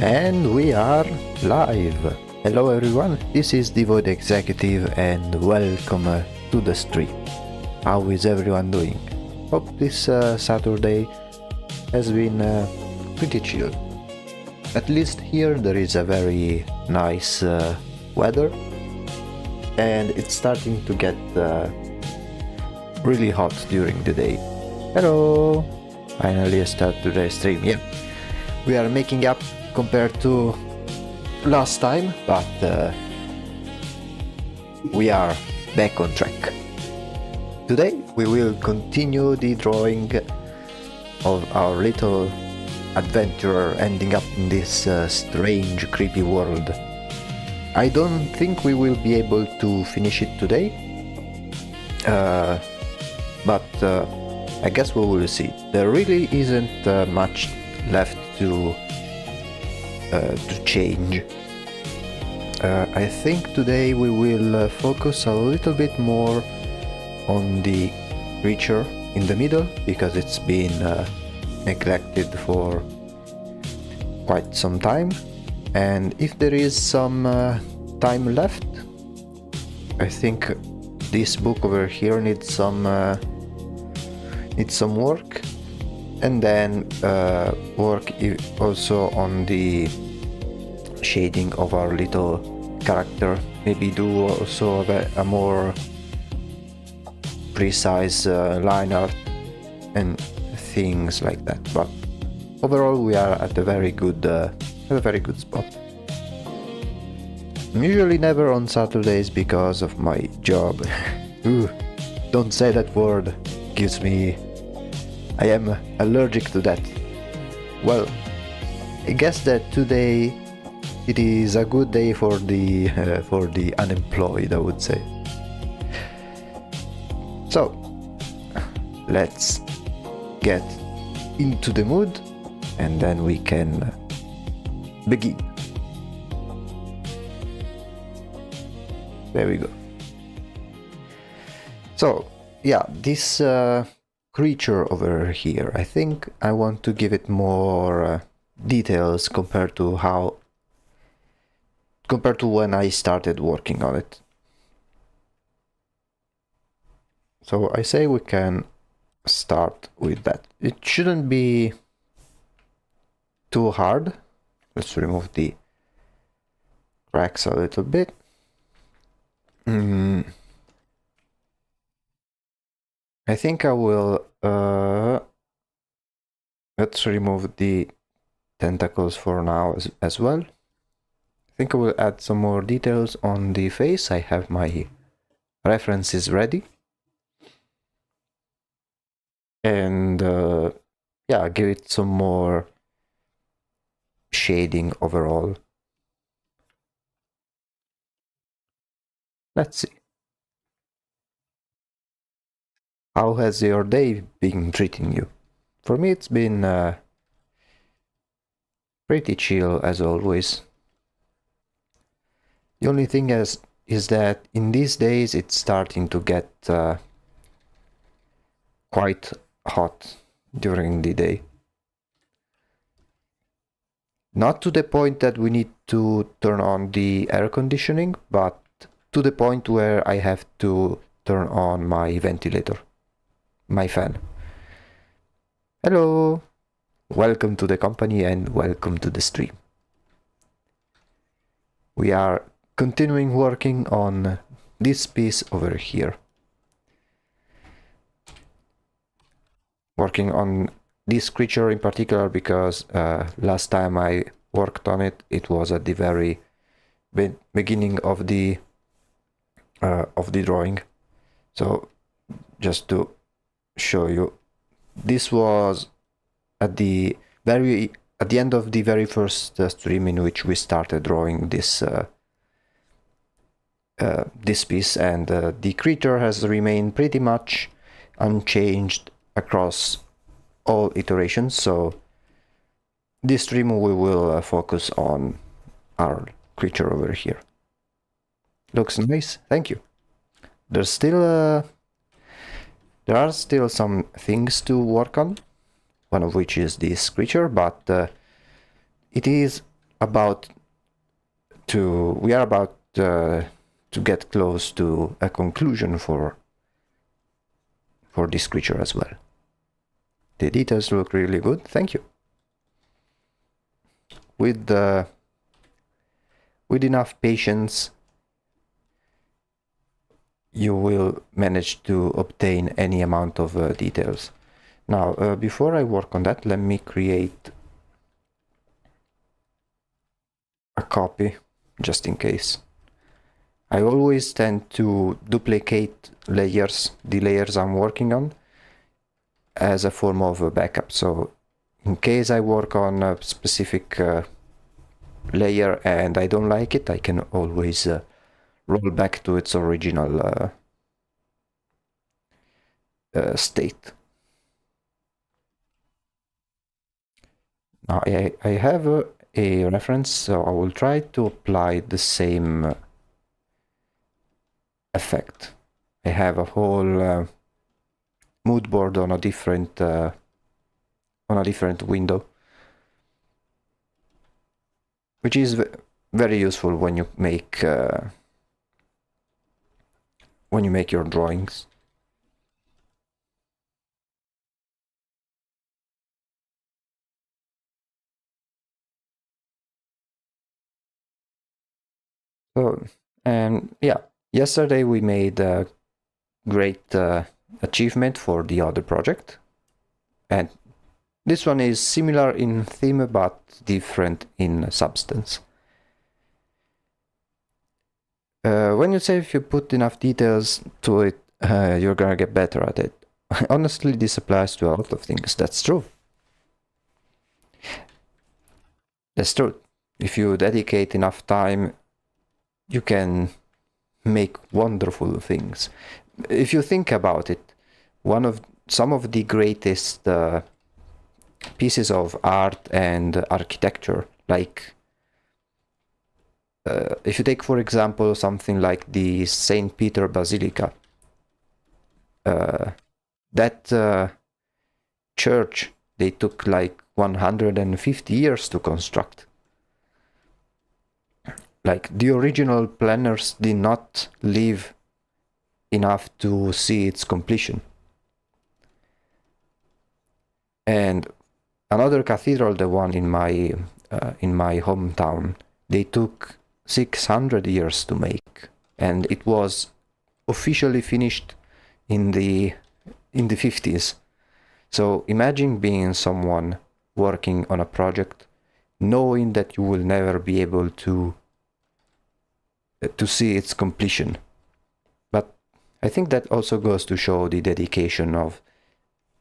And we are live! Hello everyone, this is the Void Executive and welcome to the stream. How is everyone doing? Hope this Saturday has been pretty chill. At least here there is a very nice weather and it's starting to get really hot during the day. Hello! Finally I start today's stream, yeah. We are making up compared to last time, but we are back on track. Today we will continue the drawing of our little adventurer ending up in this strange, creepy world. I don't think we will be able to finish it today, but I guess we will see. There really isn't much left to change. I think today we will focus a little bit more on the creature in the middle, because it's been neglected for quite some time, and if there is some time left, I think this book over here needs some work, and then work also on the shading of our little character. Maybe do also a more precise line art and things like that. But overall, we are at a very good spot. I'm usually never on Saturdays because of my job. Ooh, don't say that word. Gives me. I am allergic to that. Well, I guess that today it is a good day for the unemployed, I would say. So, let's get into the mood and then we can begin. There we go. So, yeah, this creature over here, I think I want to give it more details compared to when I started working on it. So I say we can start with that. It shouldn't be too hard. Let's remove the cracks a little bit. I think I will let's remove the tentacles for now as well. I think I will add some more details on the face. I have my references ready. And yeah, give it some more shading overall. Let's see. How has your day been treating you? For me, it's been pretty chill as always. The only thing is that in these days it's starting to get quite hot during the day. Not to the point that we need to turn on the air conditioning, but to the point where I have to turn on my ventilator, my fan. Hello! Welcome to the company and welcome to the stream. We are continuing working on this piece over here. Working on this creature in particular because last time I worked on it, it was at the very beginning of the drawing. So just to show you, this was at the end of the very first stream in which we started drawing this this piece, and the creature has remained pretty much unchanged across all iterations. So this stream we will focus on our creature over here. Looks nice, thank you. There's still there are still some things to work on, one of which is this creature, but it is about we are about to get close to a conclusion for this creature as well. The details look really good. Thank you. With with enough patience, you will manage to obtain any amount of details. Now, before I work on that, let me create a copy just in case. I always tend to duplicate layers, the layers I'm working on, as a form of a backup. So in case I work on a specific layer and I don't like it, I can always roll back to its original state. Now I have a reference, so I will try to apply the same effect. I have a whole mood board on a different window, which is very useful when you make your drawings. So, and yeah, yesterday we made a great achievement for the other project, and this one is similar in theme but different in substance. When you say if you put enough details to it, you're gonna get better at it. Honestly, this applies to a lot of things. That's true. That's true. If you dedicate enough time, you can make wonderful things. If you think about it, some of the greatest pieces of art and architecture, like if you take, for example, something like the Saint Peter Basilica, that church, they took like 150 years to construct. Like the original planners did not live enough to see its completion. And another cathedral, the one in my hometown, they took 600 years to make, and it was officially finished in the 50s. So imagine being someone working on a project, knowing that you will never be able to see its completion. But I think that also goes to show the dedication of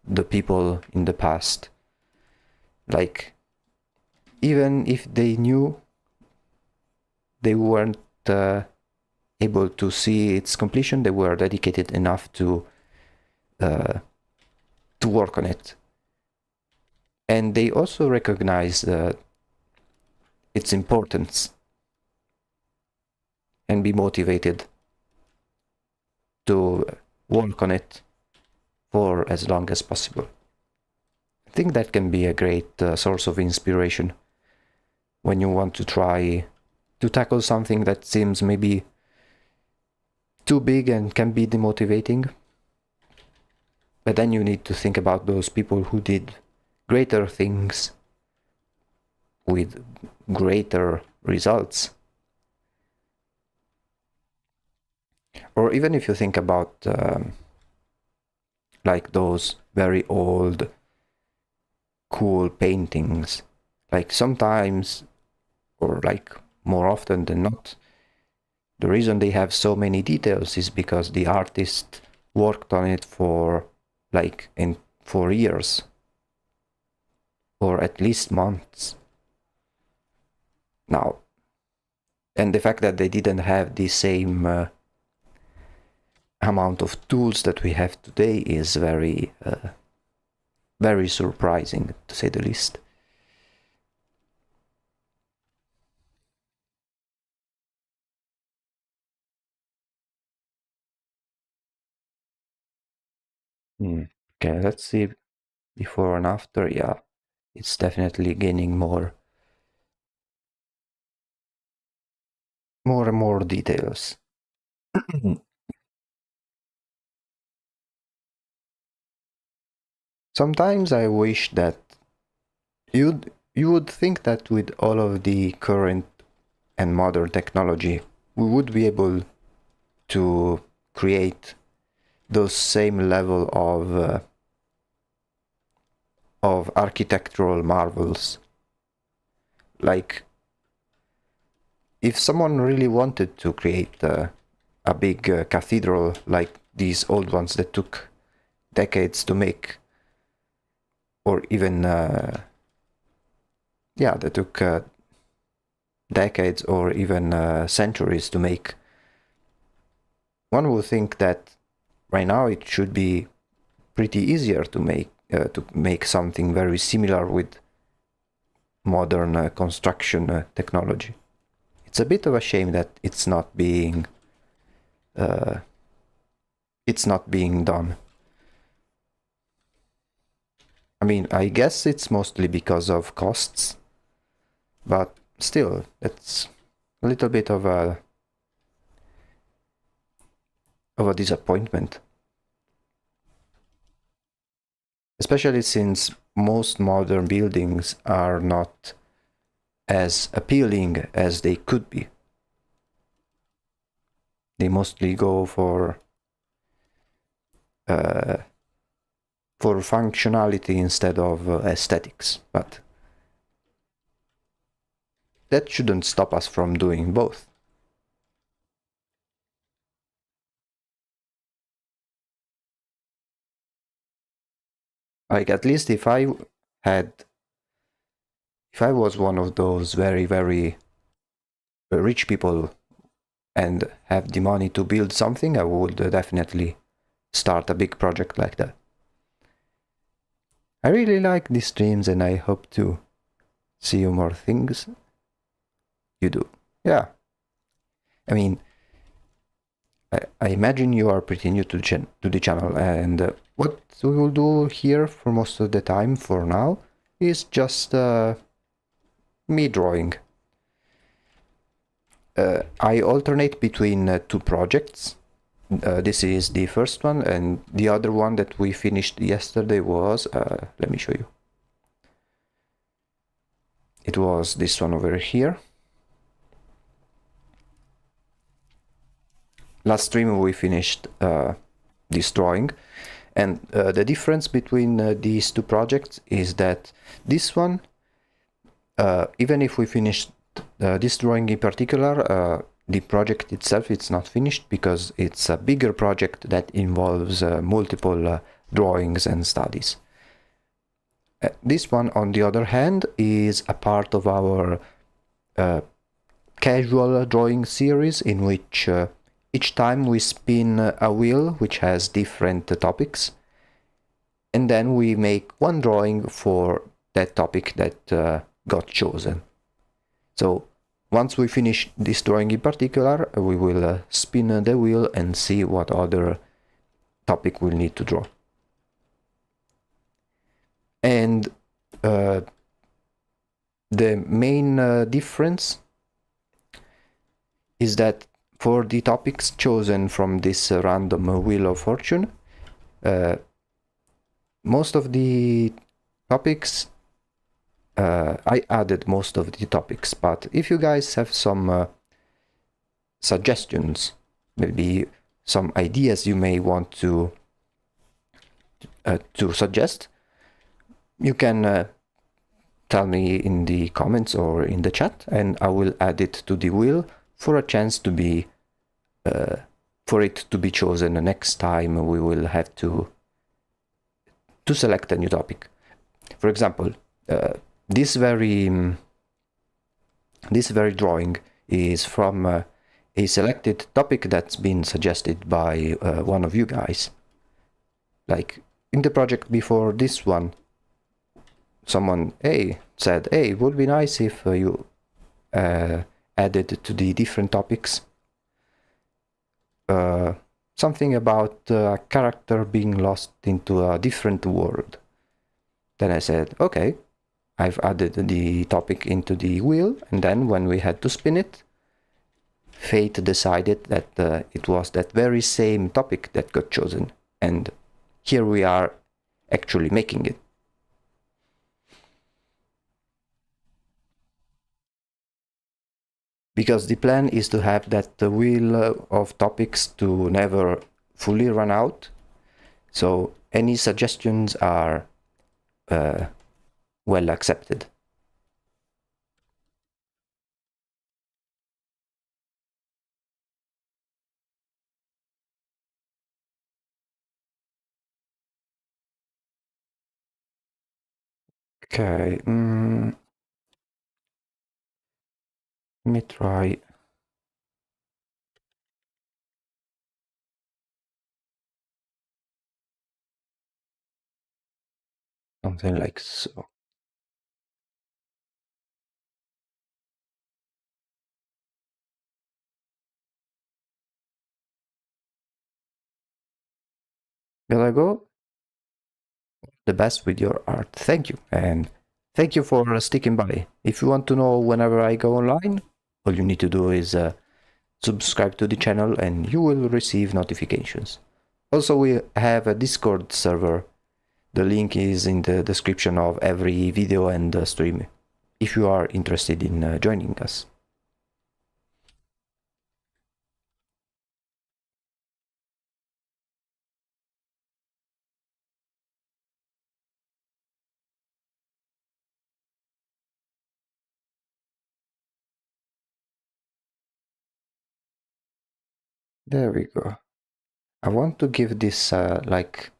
the people in the past. Like, even if they knew they weren't able to see its completion, they were dedicated enough to work on it. And they also recognize its importance and be motivated to work on it for as long as possible. I think that can be a great source of inspiration when you want to try to tackle something that seems maybe too big and can be demotivating. But then you need to think about those people who did greater things with greater results. Or even if you think about like those very old cool paintings, like sometimes, or like more often than not, the reason they have so many details is because the artist worked on it for years, or at least months. Now, and the fact that they didn't have the same amount of tools that we have today is very surprising, to say the least. Okay, let's see before and after. Yeah, it's definitely gaining more more and more details. Sometimes I wish that you would think that with all of the current and modern technology, we would be able to create those same level of architectural marvels. Like, if someone really wanted to create a big cathedral like these old ones that took decades to make, or even that took decades or even centuries to make, one would think that right now it should be pretty easier to make something very similar with modern construction technology. It's a bit of a shame that it's not being done. I mean, I guess it's mostly because of costs, but still, it's a little bit of a disappointment. Especially since most modern buildings are not as appealing as they could be. They mostly go for functionality instead of aesthetics, but that shouldn't stop us from doing both. Like, at least if I was one of those very, very rich people and have the money to build something, I would definitely start a big project like that. I really like these streams and I hope to see you more things you do. Yeah. I mean, I imagine you are pretty new to the channel, and what we will do here for most of the time for now is just me drawing. I alternate between two projects. This is the first one, and the other one that we finished yesterday was, let me show you. It was this one over here. Last stream we finished this drawing, and the difference between these two projects is that this one, even if we finished this drawing in particular, the project itself it's not finished because it's a bigger project that involves multiple drawings and studies. This one, on the other hand, is a part of our casual drawing series in which each time we spin a wheel which has different topics, and then we make one drawing for that topic that got chosen. So once we finish this drawing in particular, we will spin the wheel and see what other topic we'll need to draw. And the main difference is that for the topics chosen from this random wheel of fortune, most of the topics, I added most of the topics, but if you guys have some suggestions, maybe some ideas you may want to suggest, you can tell me in the comments or in the chat, and I will add it to the wheel for a chance to be for it to be chosen the next time we will have to select a new topic. For example, this very drawing is from a selected topic that's been suggested by one of you guys. Like in the project before this one, someone said, hey, it would be nice if you added to the different topics something about a character being lost into a different world. Then I said, okay, I've added the topic into the wheel, and then when we had to spin it, fate decided that it was that very same topic that got chosen, and here we are actually making it. Because the plan is to have that wheel of topics to never fully run out. So any suggestions are well accepted. Okay, let me try something like so. Will I go? The best with your art. Thank you. And thank you for sticking by. If you want to know whenever I go online, all you need to do is subscribe to the channel and you will receive notifications. Also, we have a Discord server. The link is in the description of every video and stream if you are interested in joining us. There we go. I want to give this like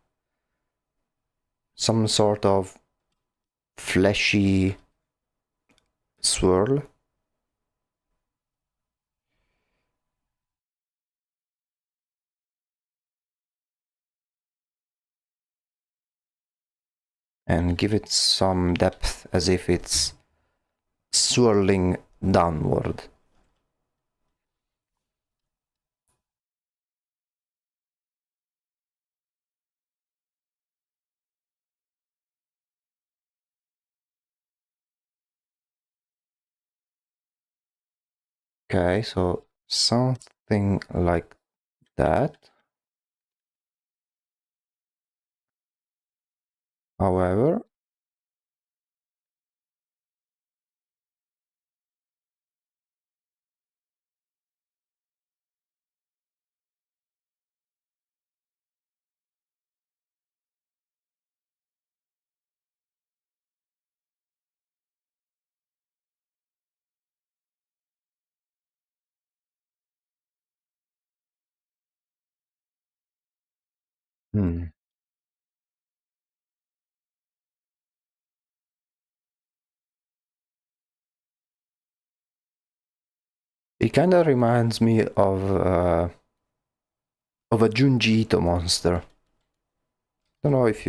some sort of fleshy swirl. And give it some depth as if it's swirling downward. Okay, so something like that. However, hmm, it kind of reminds me of a Junji Ito monster. Don't know if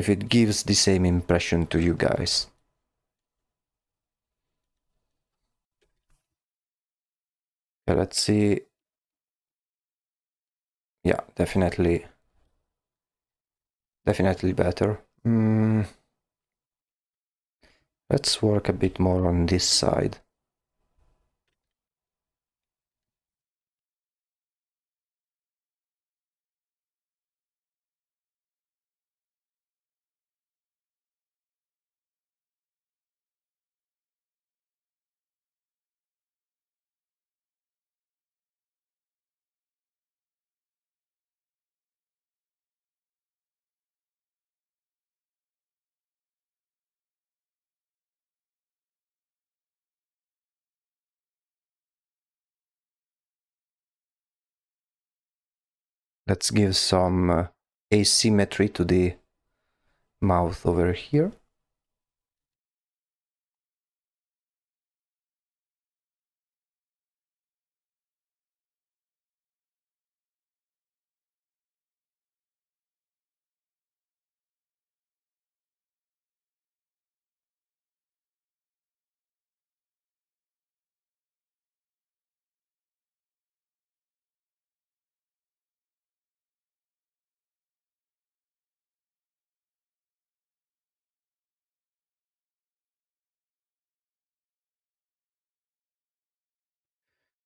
it gives the same impression to you guys. Okay, let's see. Yeah, definitely better. Let's work a bit more on this side. Let's give some asymmetry to the mouth over here.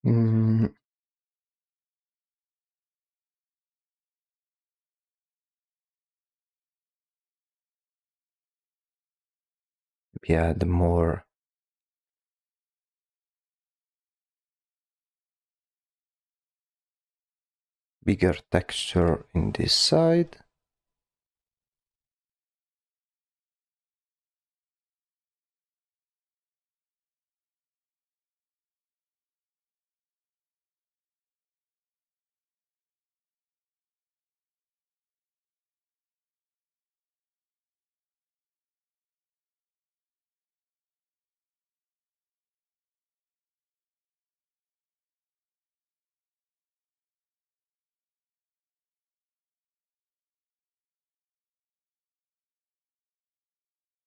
Mm, yeah, the more bigger texture in this side.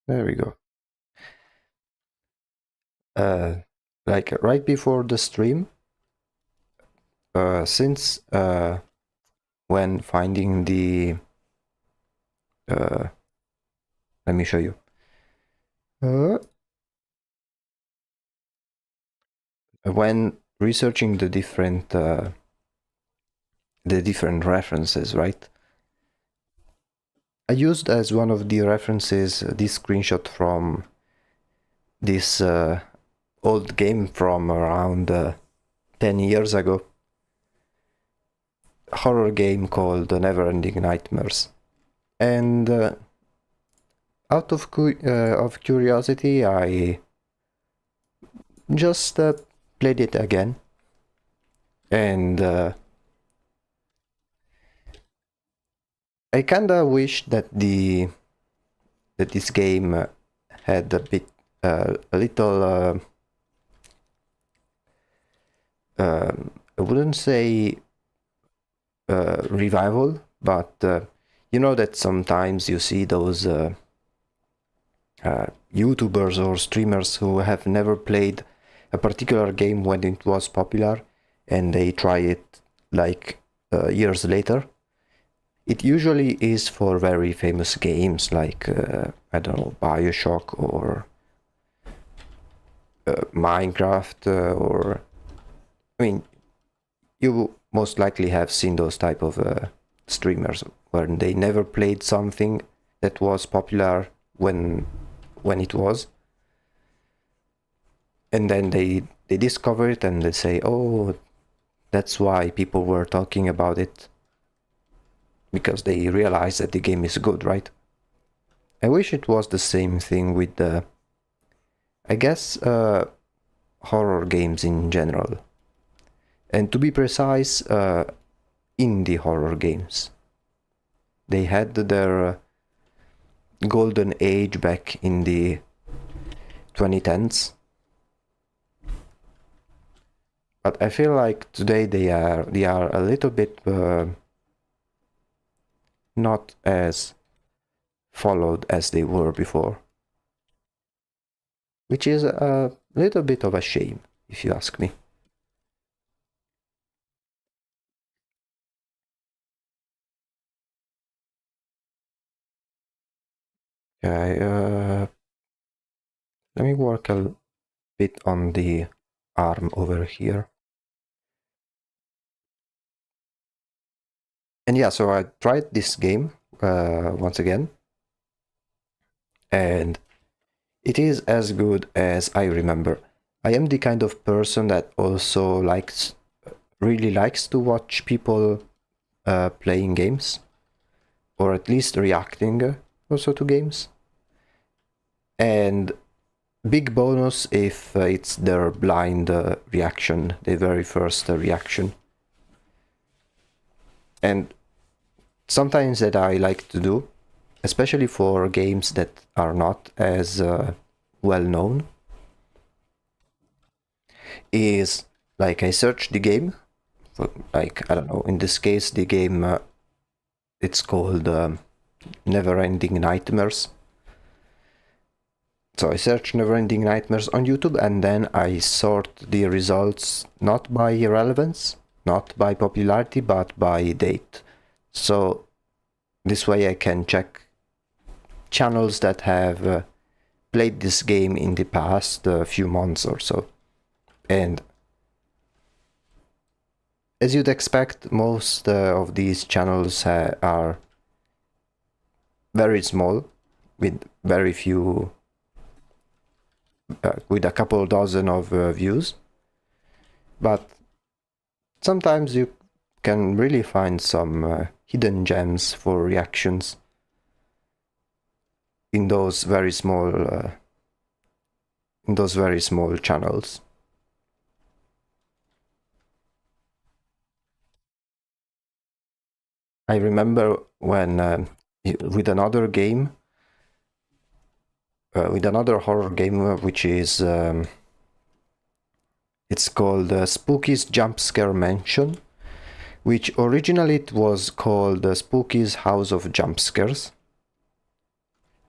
There we go. Uh, like right before the stream, since when finding the let me show you. When researching the different references, right? I used as one of the references this screenshot from this old game from around 10 years ago. A horror game called Neverending Nightmares. And out of curiosity, I just played it again. And I kinda wish that this game had a little I wouldn't say revival, but you know that sometimes you see those YouTubers or streamers who have never played a particular game when it was popular, and they try it like years later. It usually is for very famous games like I don't know, BioShock or Minecraft or I mean, you most likely have seen those type of streamers where they never played something that was popular when it was, and then they discover it and they say, oh, that's why people were talking about it, because they realize that the game is good, right? I wish it was the same thing with the, I guess, horror games in general. And to be precise, indie horror games. They had their golden age back in the 2010s. But I feel like today they are a little bit not as followed as they were before, which is a little bit of a shame, if you ask me. Okay, let me work a bit on the arm over here. And yeah, so I tried this game once again, and it is as good as I remember. I am the kind of person that also really likes to watch people playing games, or at least reacting also to games. And big bonus if it's their blind reaction, the very first reaction. And sometimes that I like to do, especially for games that are not as well known, is like I search the game, for, like, I don't know, in this case the game it's called Neverending Nightmares. So I search Neverending Nightmares on YouTube, and then I sort the results not by relevance, not by popularity, but by date. So this way I can check channels that have played this game in the past few months or so. And as you'd expect, most of these channels are very small, with very few, with a couple dozen of views. But sometimes you can really find some hidden gems for reactions in those very small channels. I remember when with another game, with another horror game, which is it's called Spooky's Jump Scare Mansion, which originally it was called Spooky's House of Jump Scares.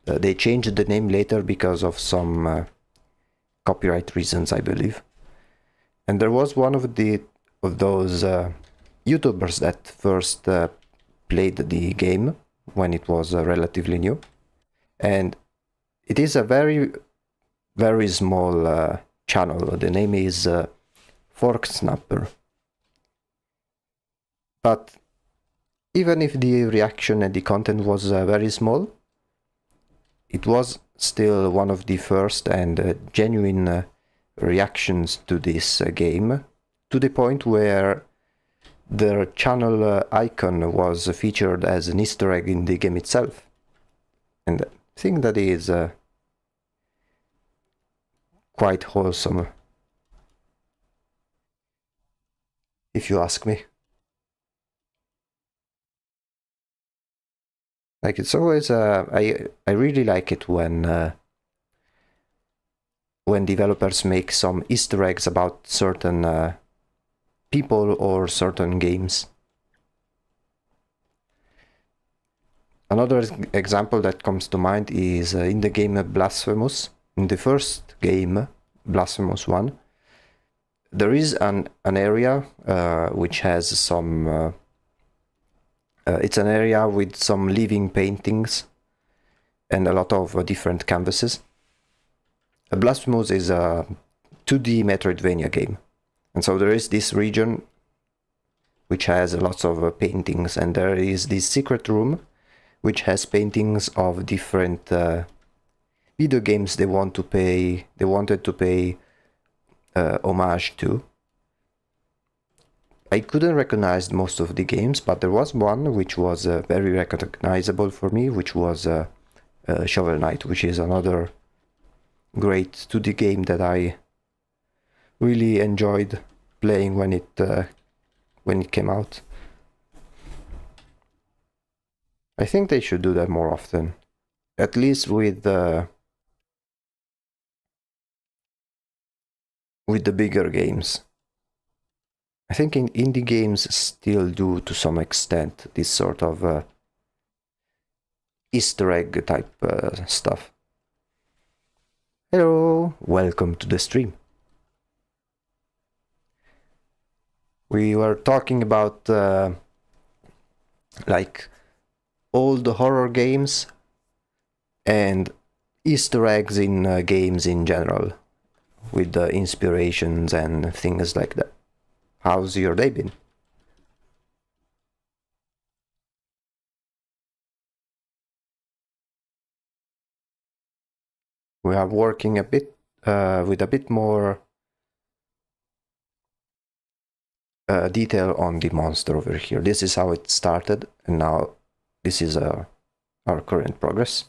They changed the name later because of some copyright reasons, I believe. And there was one of those YouTubers that first played the game when it was relatively new, and it is a very small channel. The name is Fork Snapper. But even if the reaction and the content was very small, it was still one of the first and genuine reactions to this game, to the point where their channel icon was featured as an Easter egg in the game itself. And I think that is quite wholesome, if you ask me. Like, it's always I really like it when developers make some Easter eggs about certain people or certain games. Another example that comes to mind is in the game Blasphemous. In the first game, Blasphemous 1, there is an area which has some... it's an area with some living paintings and a lot of different canvases. Blasphemous is a 2D Metroidvania game. And so there is this region which has lots of paintings, and there is this secret room which has paintings of different video games they wanted to pay homage to. I couldn't recognize most of the games, but there was one which was very recognizable for me, which was Shovel Knight, which is another great 2D game that I really enjoyed playing when it came out. I think they should do that more often, at least with the bigger games. I think indie games still do, to some extent, this sort of Easter egg type stuff. Hello, welcome to the stream. We were talking about like old horror games and Easter eggs in games in general, with the inspirations and things like that. How's your day been? We are working a bit with a bit more detail on the monster over here. This is how it started, and now this is our current progress.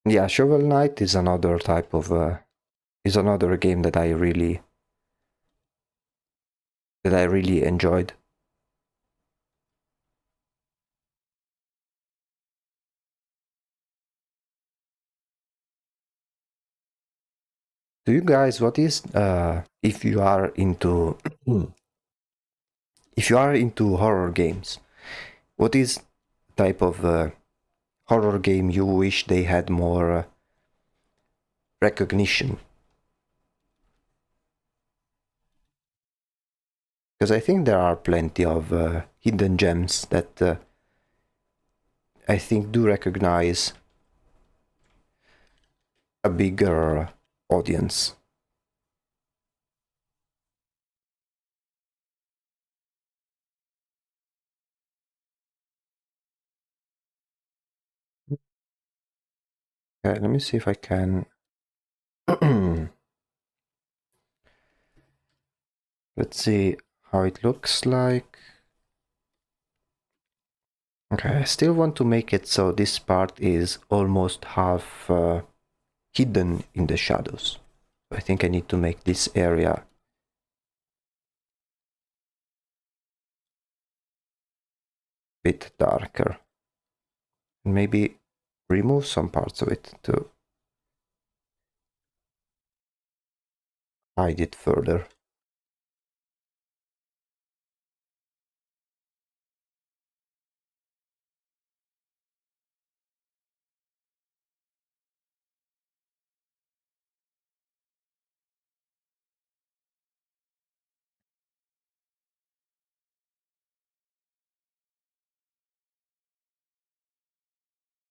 Yeah, Shovel Knight is another type of is another game that I really enjoyed. Do you guys, what is if you are into if you are into horror games, what is type of horror game you wish they had more recognition. Because I think there are plenty of hidden gems that I think do recognize a bigger audience. Okay, let me see if I can. Let's see how it looks like. Okay, I still want to make it so this part is almost half hidden in the shadows. I think I need to make this area a bit darker. Maybe remove some parts of it to hide it further.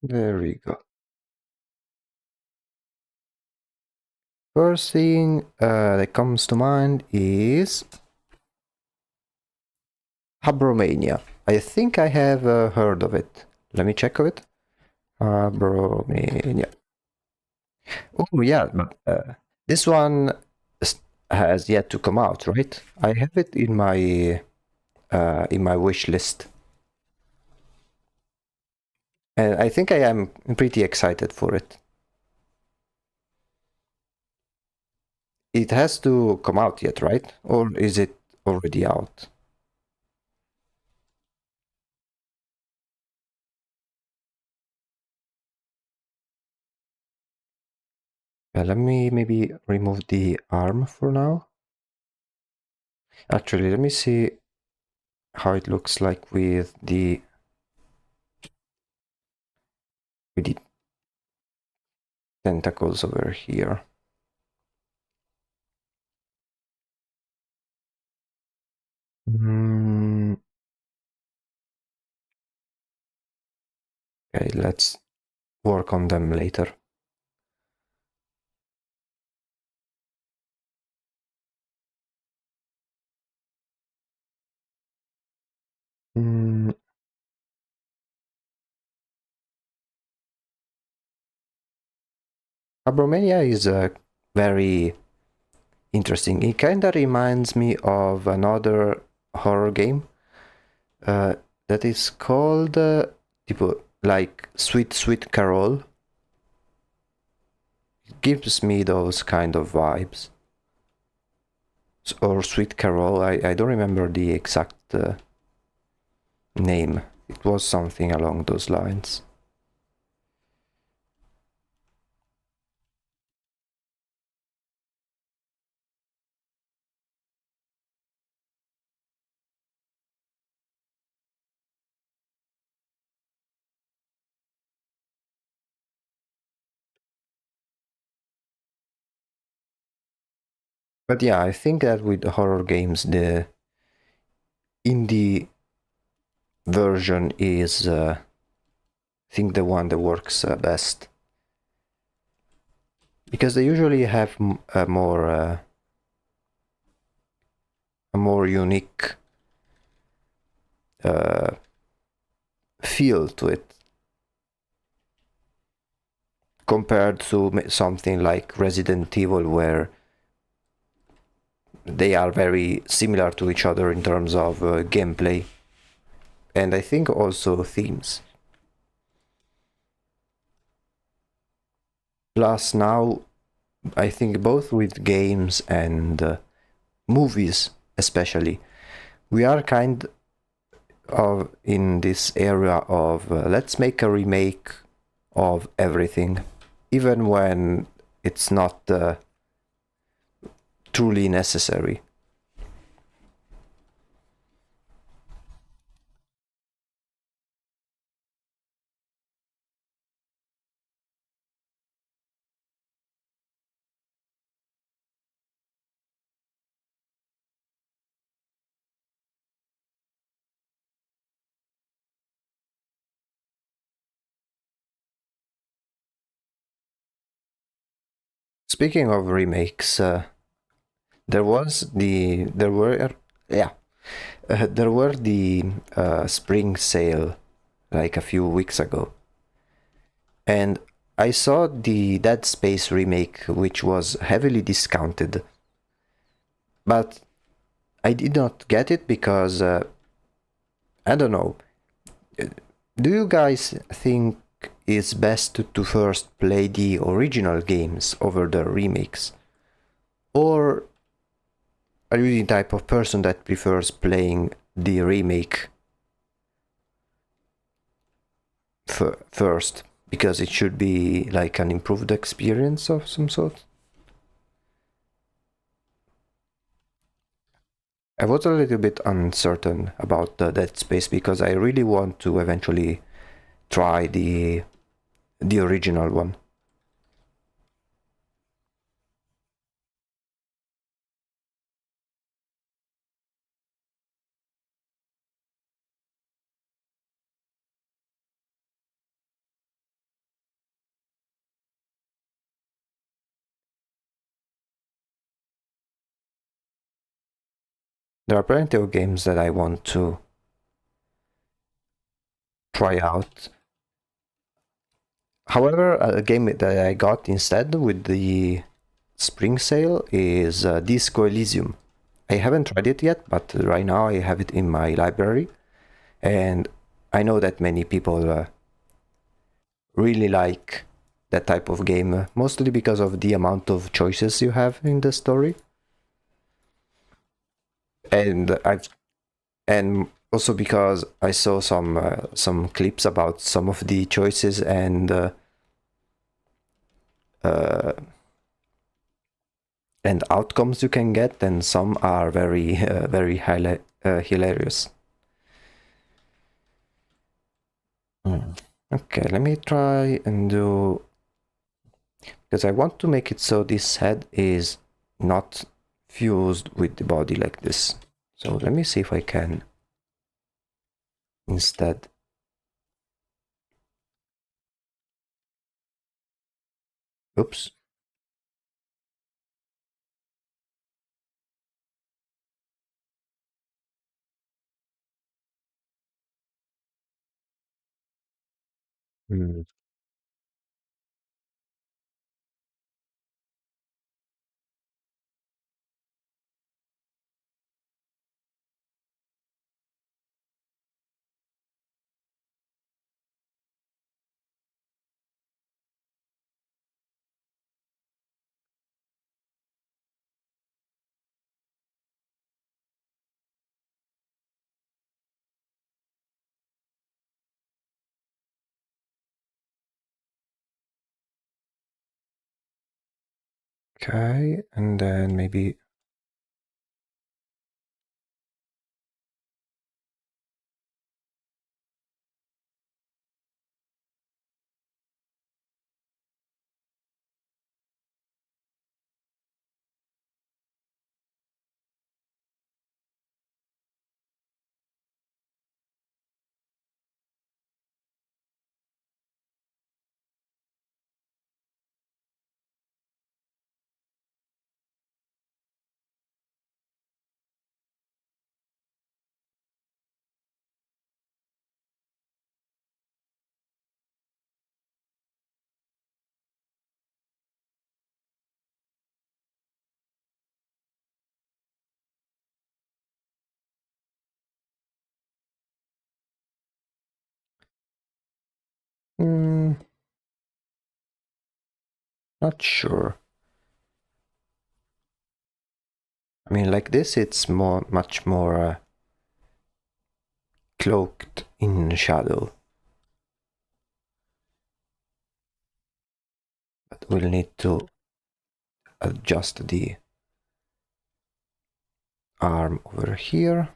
There we go. First thing that comes to mind is Habromania. I think I have heard of it. Let me check of it. Habromania. Oh yeah, but this one has yet to come out, right? I have it in my wish list, and I think I am pretty excited for it. It has to come out yet, right? Or is it already out? Let me maybe remove the arm for now. Actually, let me see how it looks like with the tentacles over here. Mm, okay, let's work on them later. Mm, Abromania is very interesting. It kind of reminds me of another horror game that is called like Sweet Sweet Carol. It gives me those kind of vibes. Or Sweet Carol, I don't remember the exact name. It was something along those lines. But yeah, I think that with horror games, the indie version is, I think, the one that works best. Because they usually have a more unique uh, feel to it compared to something like Resident Evil, where they are very similar to each other in terms of gameplay and I think also themes. Plus, now I think both with games and movies, especially, we are kind of in this area of let's make a remake of everything, even when it's not truly necessary. Speaking of remakes, there were yeah there were the spring sale like a few weeks ago, and I saw the Dead Space remake, which was heavily discounted, but I did not get it because I don't know. Do you guys think it's best to first play the original games over the remakes? Or are you the type of person that prefers playing the remake first? Because it should be like an improved experience of some sort? I was a little bit uncertain about the Dead Space because I really want to eventually try the original one. There are plenty of games that I want to try out. However, a game that I got instead with the spring sale is Disco Elysium. I haven't tried it yet, but right now I have it in my library, and I know that many people really like that type of game, mostly because of the amount of choices you have in the story, and I've and also because I saw some clips about some of the choices uh, and outcomes you can get, and some are very very hilarious. Mm. Okay, let me try and do, because I want to make it so this head is not fused with the body like this. So let me see if I can instead. Oops. Hmm. Okay, and then maybe. Hmm, not sure. I mean, like this, it's much more cloaked in shadow. But we'll need to adjust the arm over here.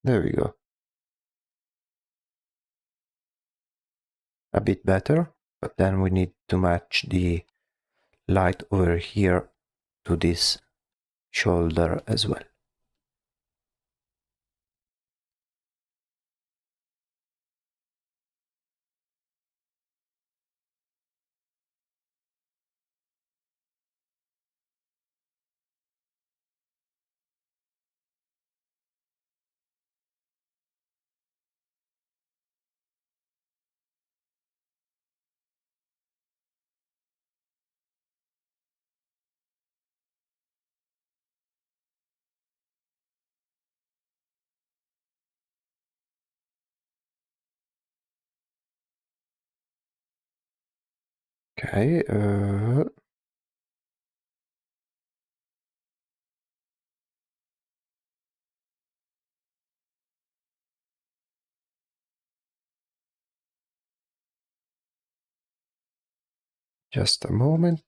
There we go. A bit better, but then we need to match the light over here to this shoulder as well. Okay, just a moment.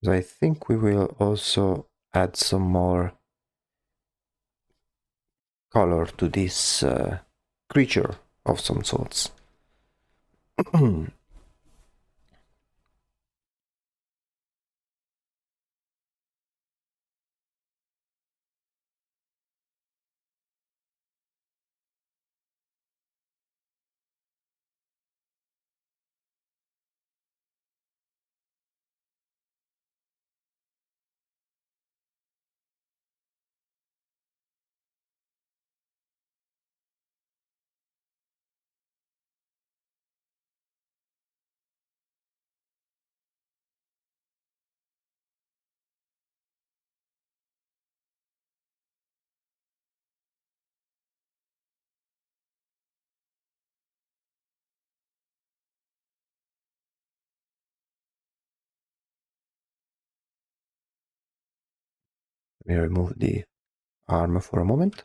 I think we will also add some more color to this creature of some sorts. Let me remove the armor for a moment.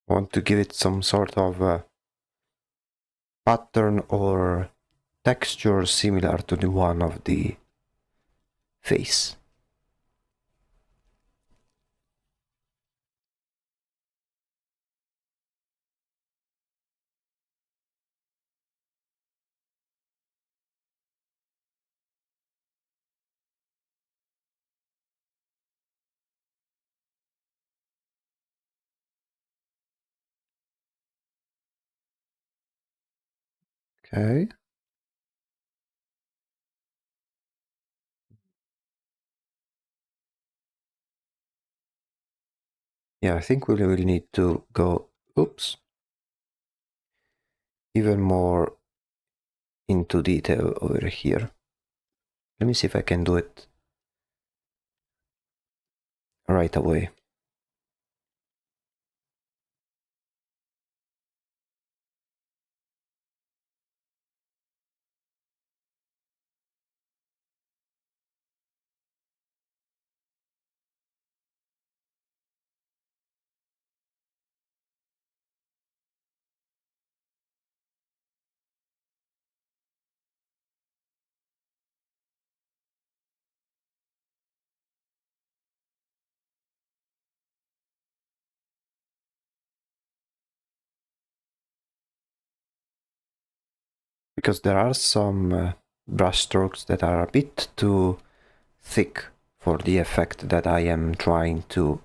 I want to give it some sort of pattern or texture similar to the one of the face. Okay. Yeah, I think we will need to go, oops, even more into detail over here. Let me see if I can do it right away. Because there are some brush strokes that are a bit too thick for the effect that I am trying to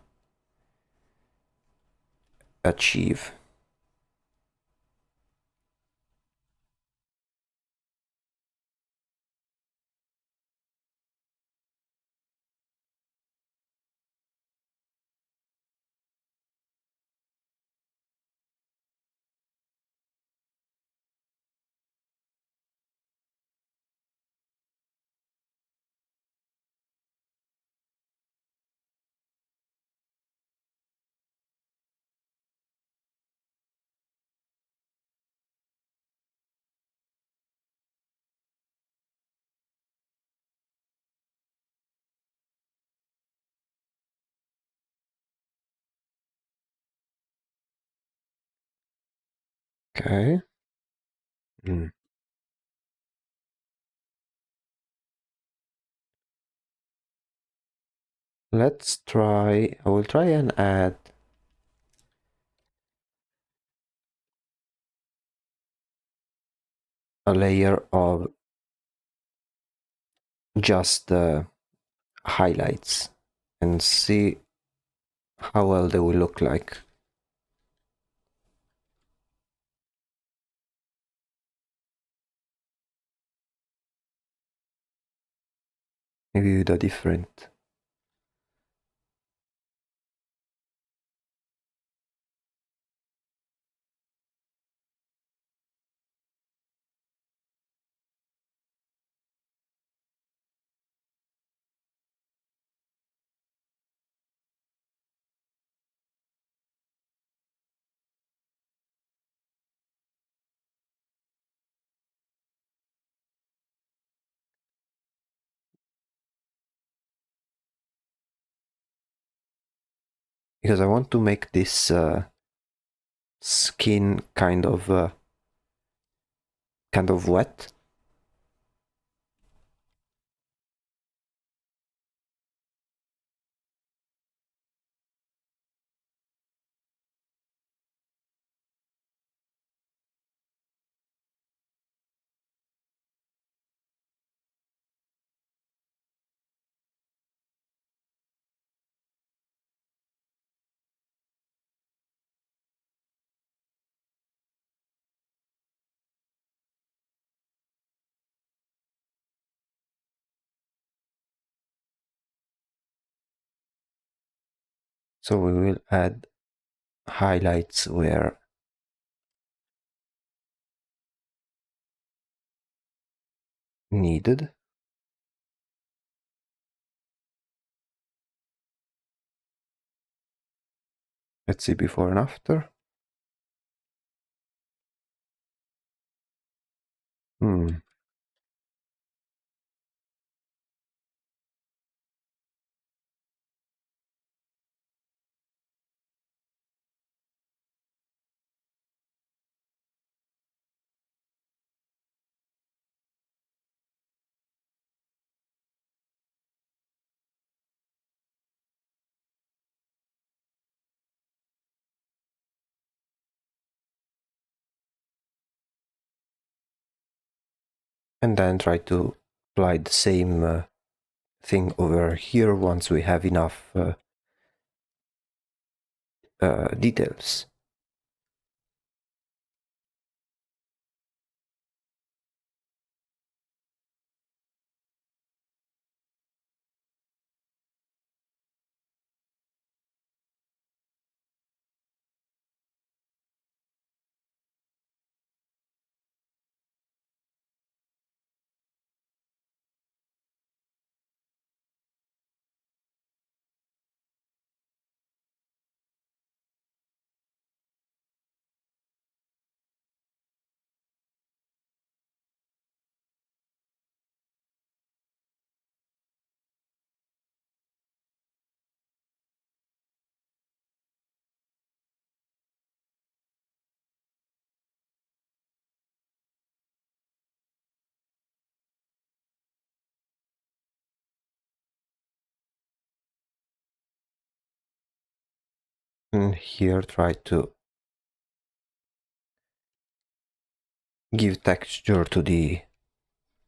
achieve. Okay. Mm. Let's try, I will try and add a layer of just highlights and see how well they will look like. Maybe with a different. Because I want to make this skin kind of wet. So we will add highlights where needed. Let's see before and after. Hmm. And then try to apply the same thing over here once we have enough details. And here try to give texture to the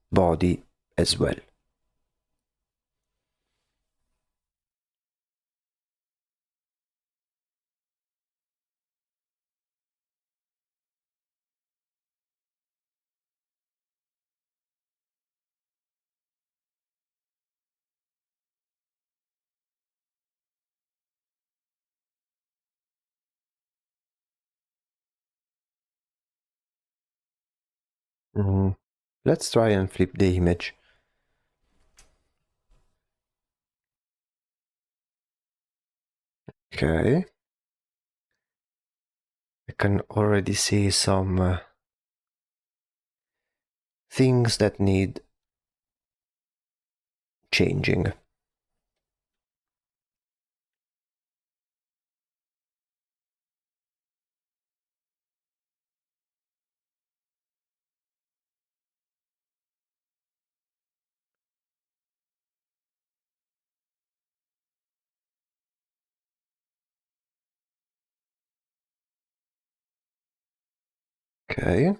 body as well. Mm. Let's try and flip the image. Okay. I can already see some things that need changing. Okay.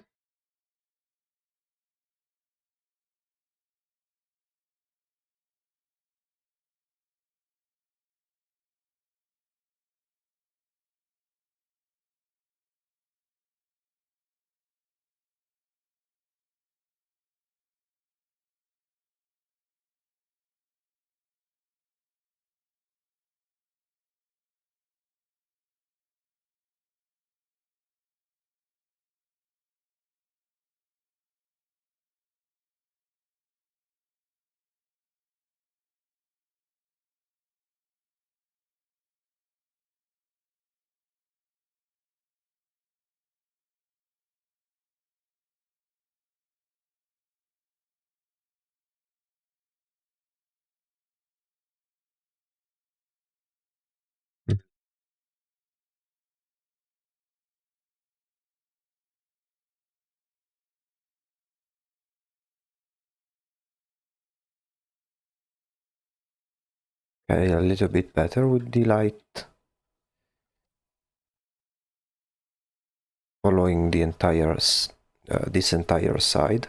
Okay, a little bit better with the light following the entire this entire side.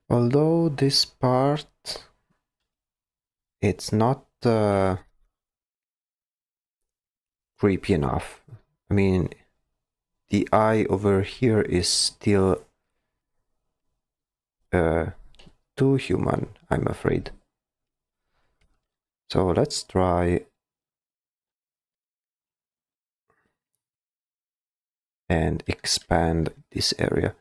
Although this part, it's not creepy enough. I mean, the eye over here is still too human, I'm afraid. So let's try and expand this area.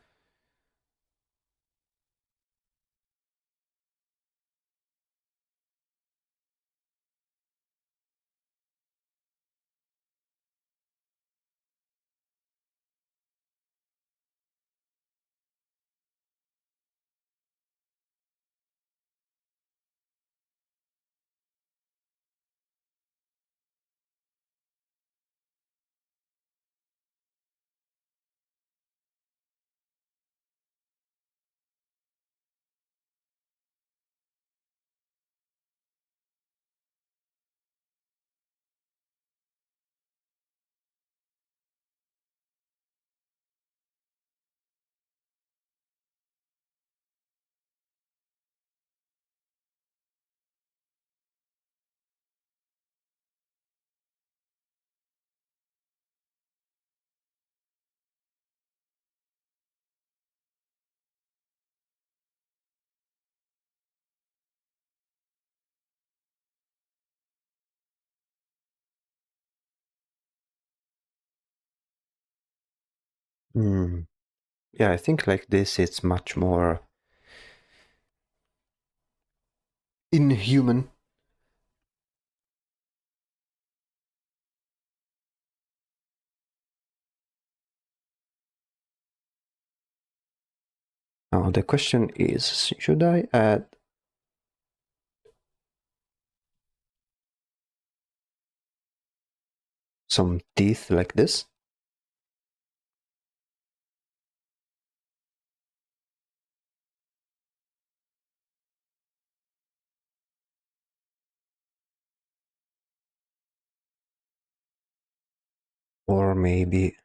Hmm. Yeah, I think like this it's much more inhuman. Now the question is, should I add some teeth like this? Or maybe...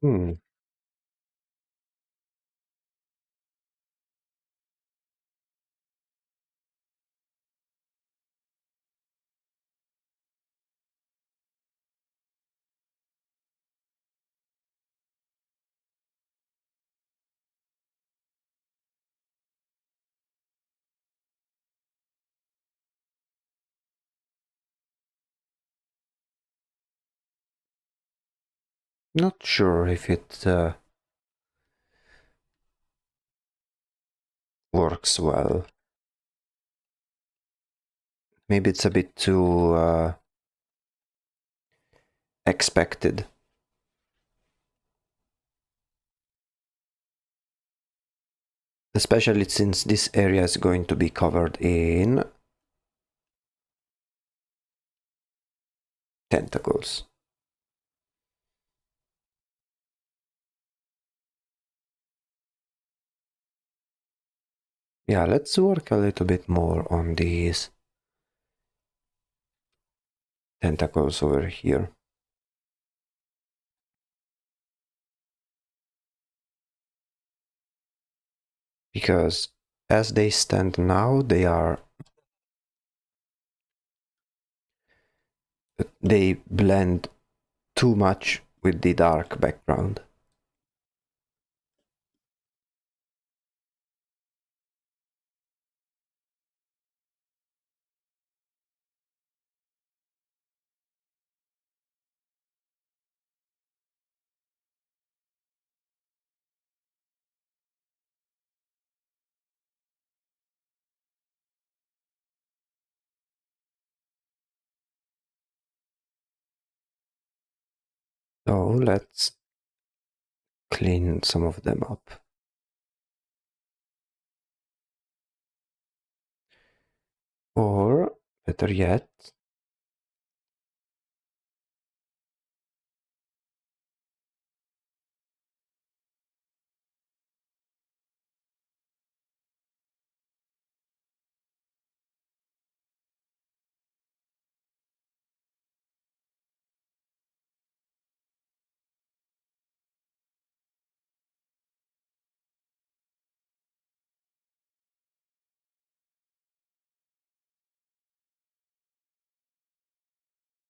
Hmm. Not sure if it works well. Maybe it's a bit too expected. especially since this area is going to be covered in tentacles. Yeah, let's work a little bit more on these tentacles over here. Because as they stand now, they blend too much with the dark background. So let's clean some of them up. Or, better yet,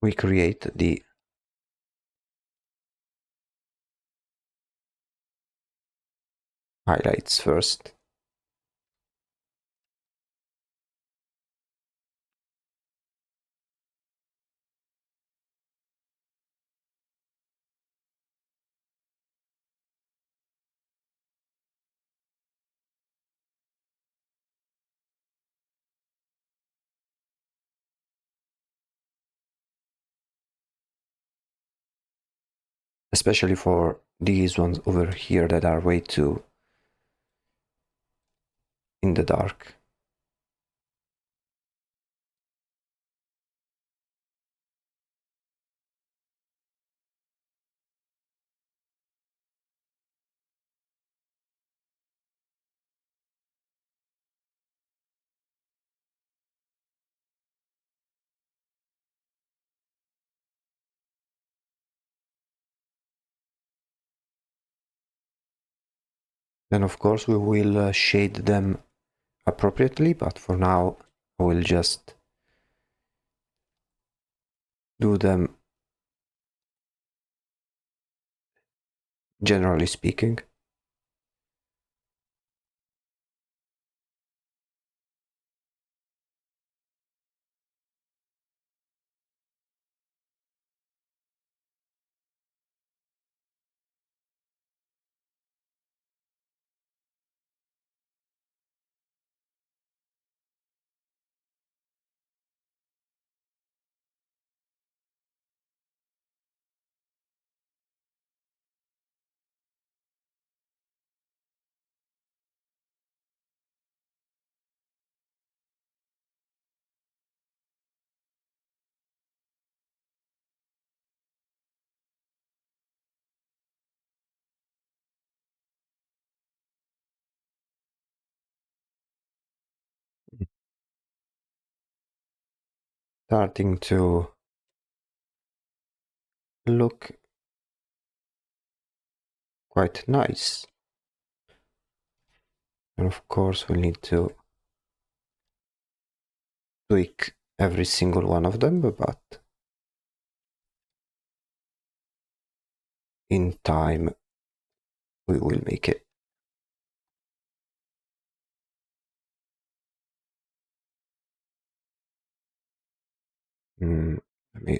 we create the highlights first. Especially for these ones over here that are way too in the dark. Then of course we will shade them appropriately, but for now I will just do them generally speaking. Starting to look quite nice. And of course we'll need to tweak every single one of them, but in time we will make it. Let me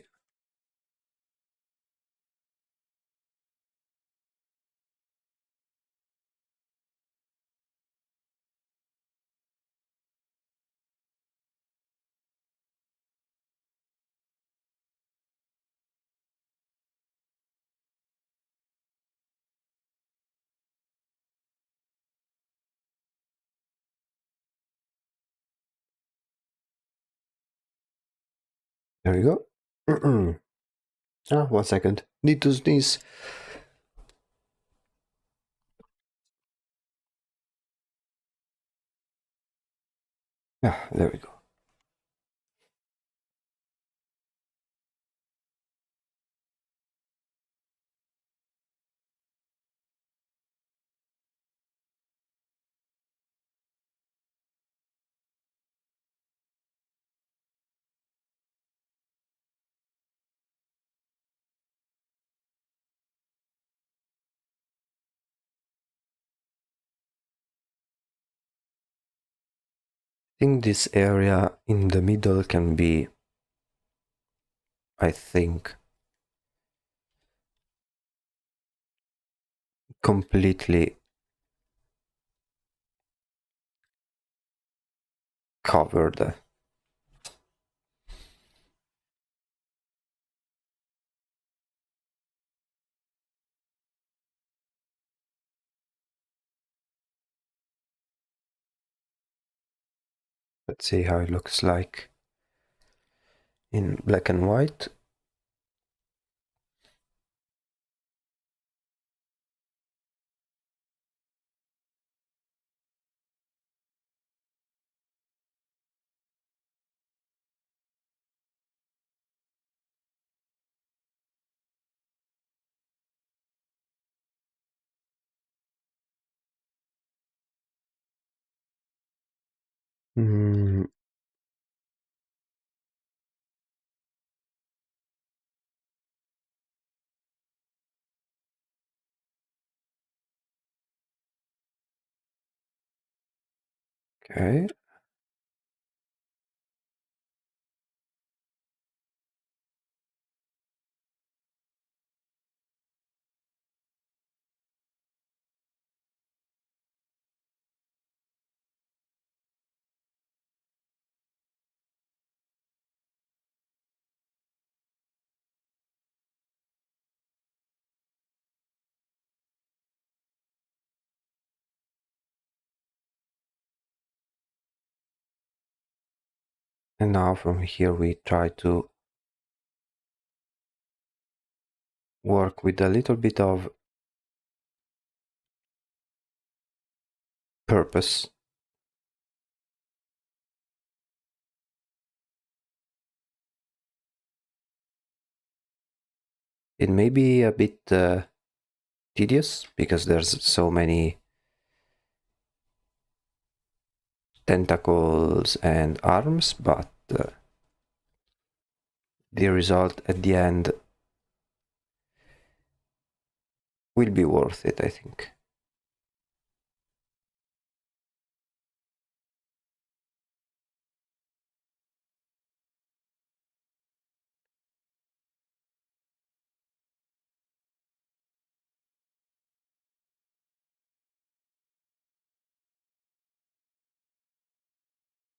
There we go. Ah, 1 second. Need to sneeze. Ah, there we go. I think this area in the middle can be, I think, completely covered. Let's see how it looks like in black and white. Mm, okay. And now from here we try to work with a little bit of purpose. It may be a bit tedious because there's so many tentacles and arms, but the result at the end will be worth it, I think.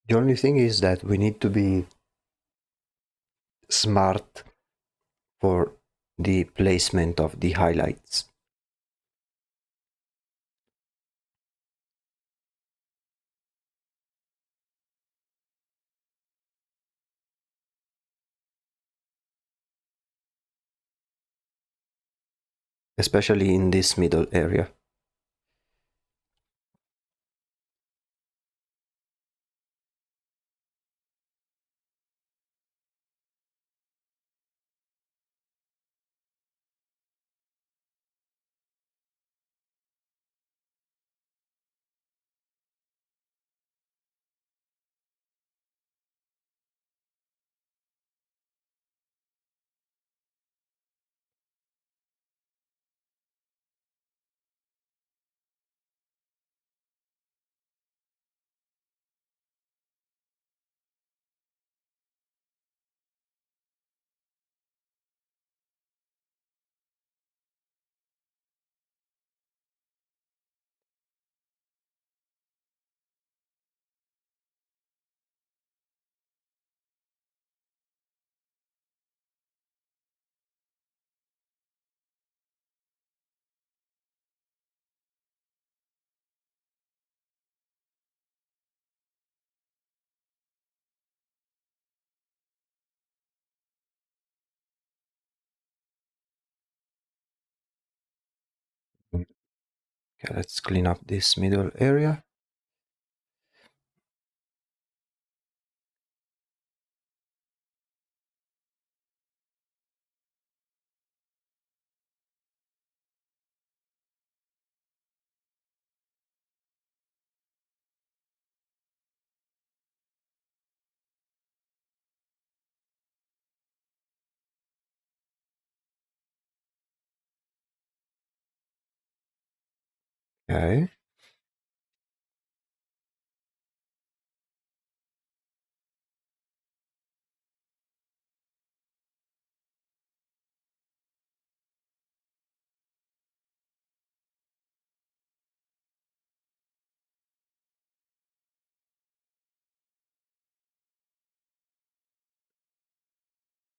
The only thing is that we need to be smart for the placement of the highlights. Especially in this middle area. Okay, let's clean up this middle area. Okay.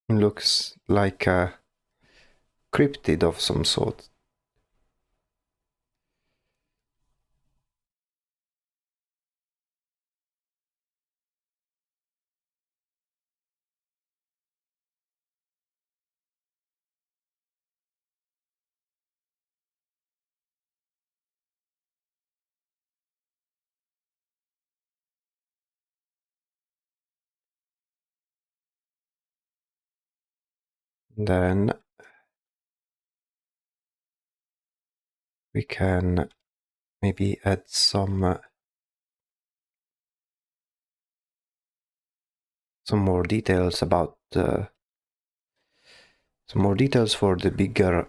Looks like a cryptid of some sort. Then we can maybe add some more details about some more details for the bigger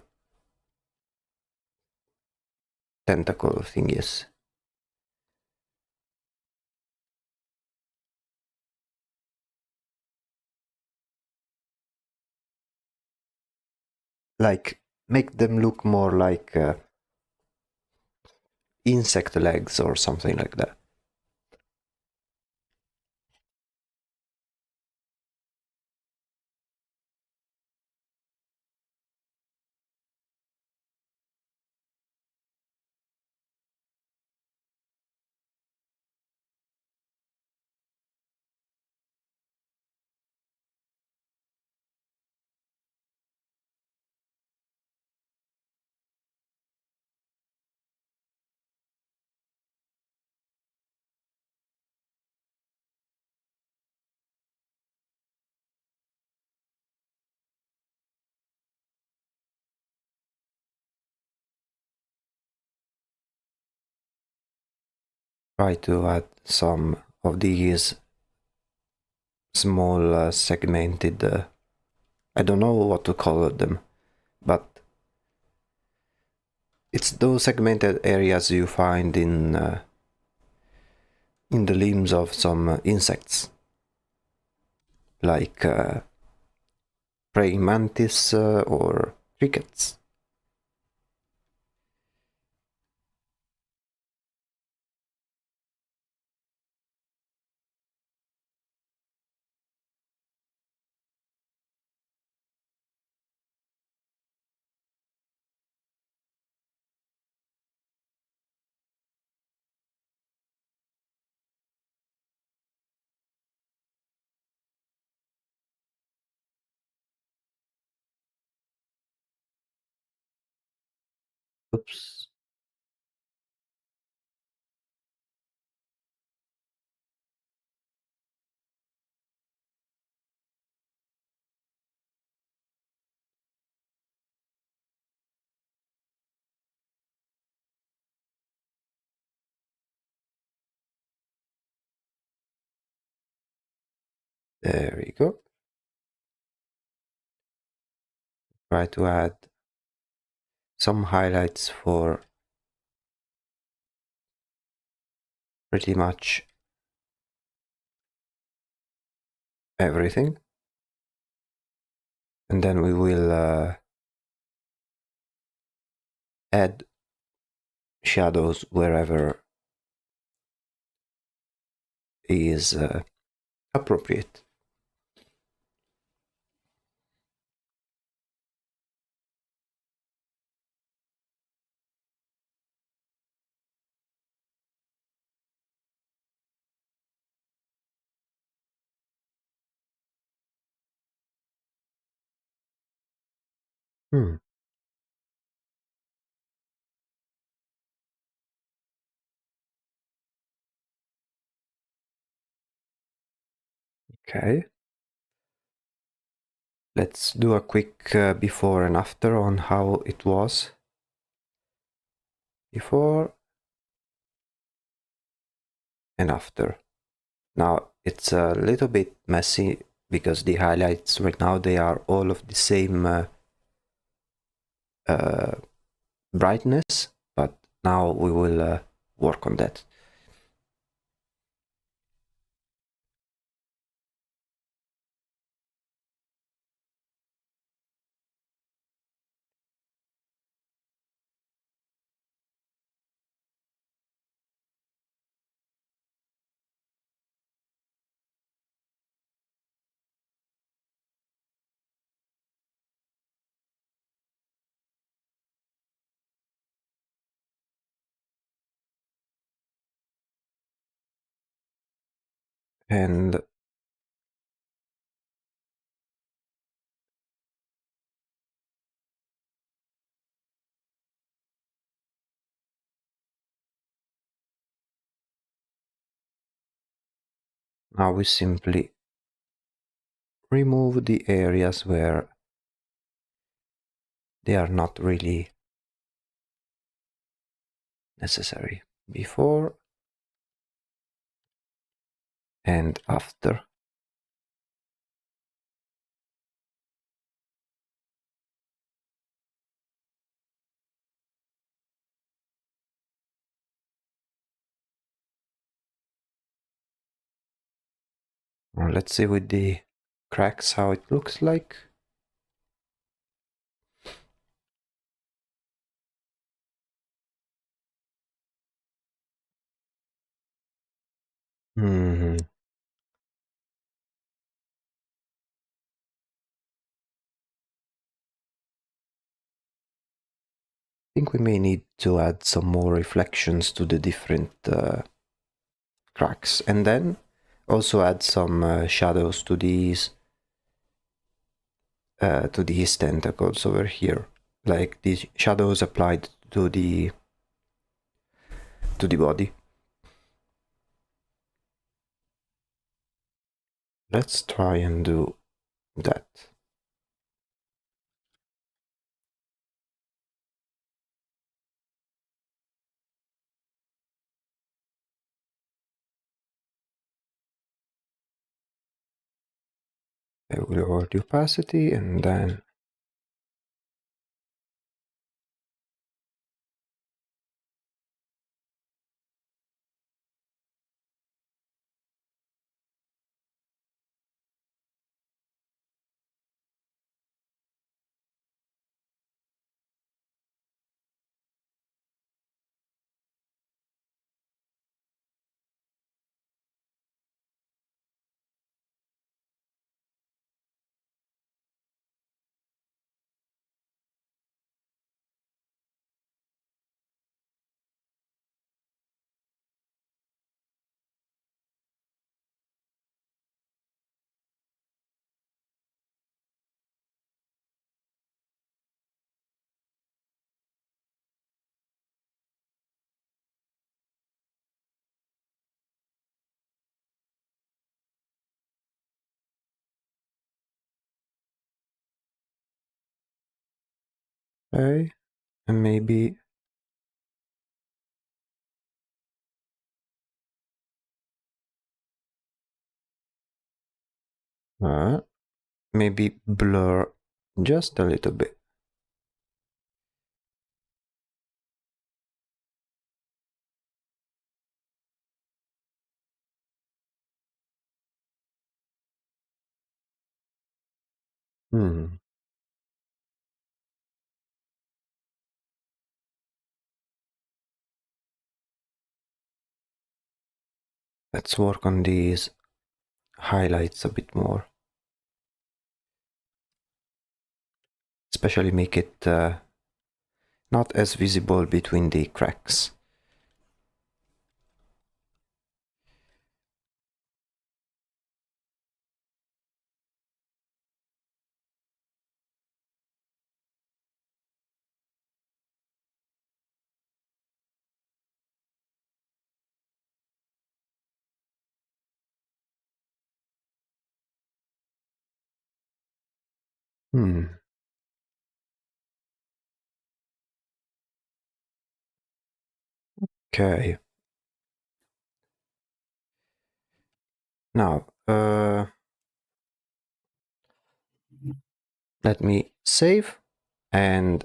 tentacle thingies. Like make them look more like insect legs or something like that. Try to add some of these small segmented, I don't know what to call them, but it's those segmented areas you find in the limbs of some insects, like praying mantis or crickets. Oops. There we go. Try to add some highlights for pretty much everything. And then we will add shadows wherever is appropriate. Hmm. Okay. Let's do a quick before and after on how it was before and after. Now it's a little bit messy because the highlights right now, they are all of the same uh, brightness, but now we will work on that. And now we simply remove the areas where they are not really necessary. Before and after. Now let's see with the cracks how it looks like. Hmm. I think we may need to add some more reflections to the different cracks, and then also add some shadows to these tentacles over here, like the shadows applied to the body. Let's try and do that. I will lower the opacity and then okay, and maybe uh, maybe blur just a little bit. Hmm. Let's work on these highlights a bit more, especially make it not as visible between the cracks. Hmm. Okay. Now, let me save and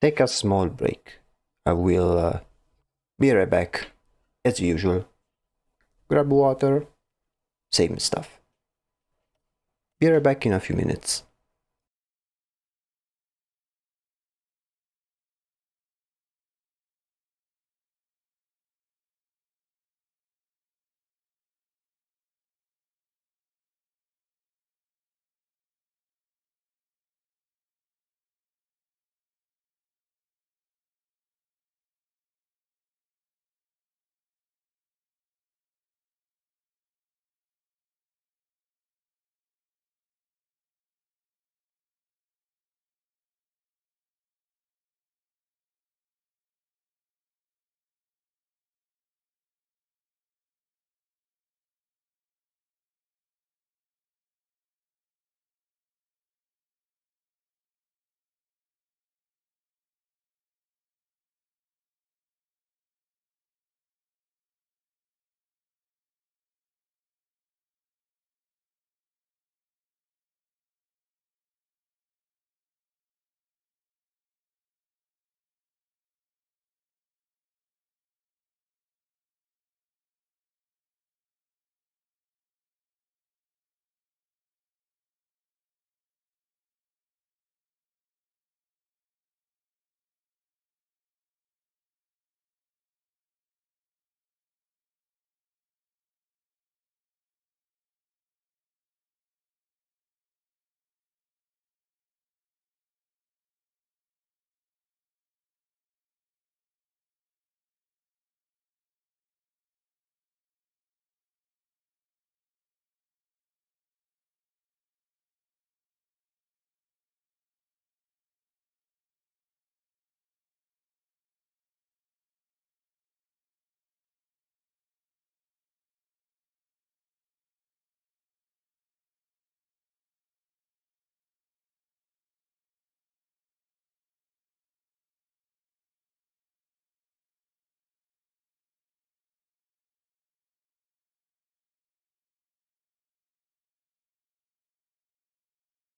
take a small break. I will be right back as usual. Grab water, same stuff. Be right back in a few minutes.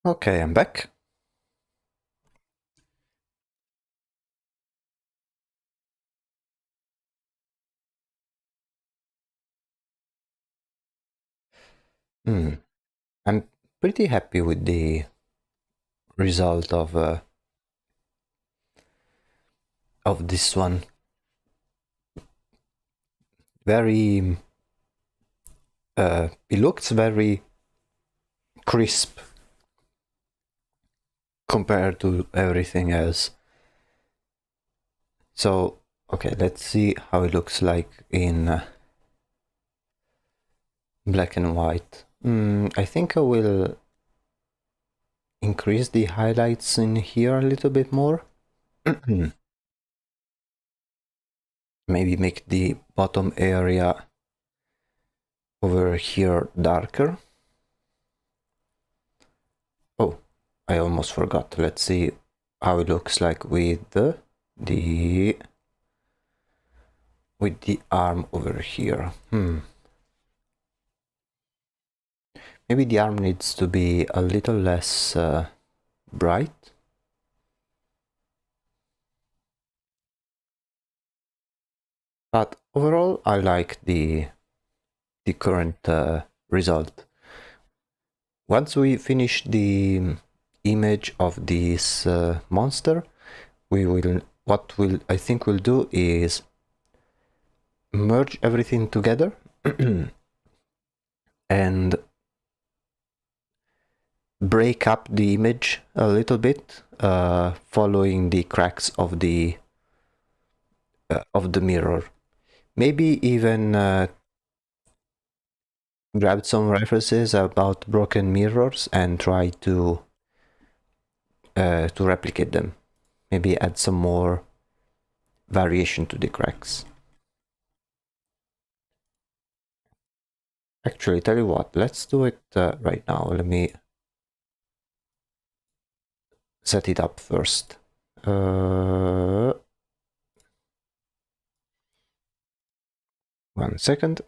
Okay, I'm back. Hmm. I'm pretty happy with the result of this one. Very, it looks very crisp compared to everything else. So, okay, let's see how it looks like in black and white. I think I will increase the highlights in here a little bit more. Maybe make the bottom area over here darker. Oh, I almost forgot. Let's see how it looks like with the arm over here. Maybe the arm needs to be a little less bright. But overall, I like the current result. Once we finish the image of this monster, what I think we'll do is merge everything together and break up the image a little bit, following the cracks of the mirror. Maybe even grab some references about broken mirrors and try to replicate them. Maybe add some more variation to the cracks. Actually, tell you what, let's do it right now. Let me set it up first. One second.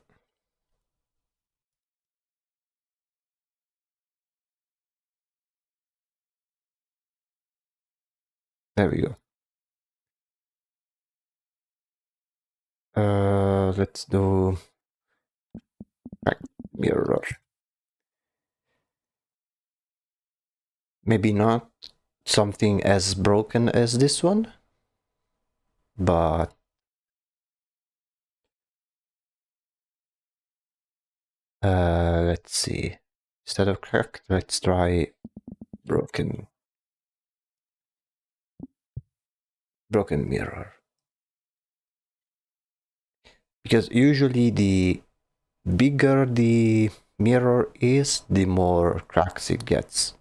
There we go. Let's do back mirror. Maybe not something as broken as this one, but let's see. Instead of cracked, let's try broken mirror. Because usually the bigger the mirror is, the more cracks it gets.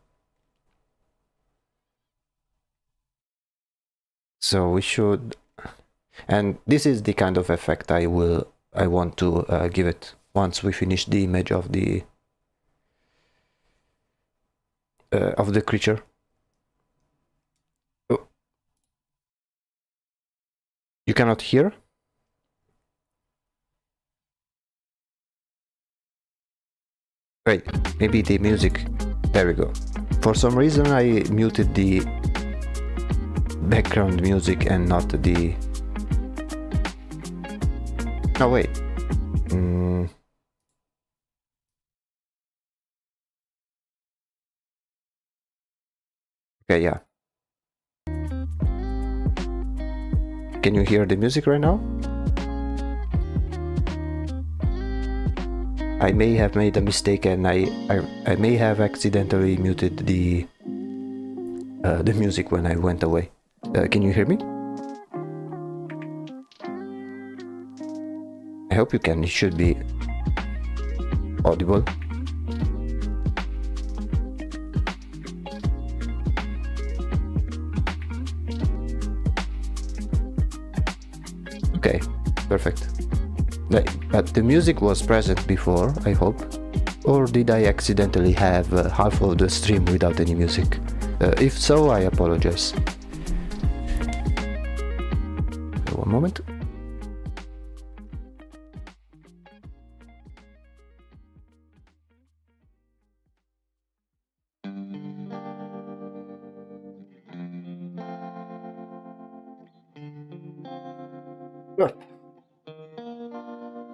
So we should, and this is the kind of effect I want to give it once we finish the image of the creature. Oh. You cannot hear? Wait, maybe the music. There we go. For some reason I muted the background music and not the... No, wait. Okay, yeah. Can you hear the music right now? I may have made a mistake and I may have accidentally muted the music when I went away. Can you hear me? I hope you can. It should be audible. Okay, perfect. But the music was present before, I hope. Or did I accidentally have half of the stream without any music? If so, I apologize. One moment.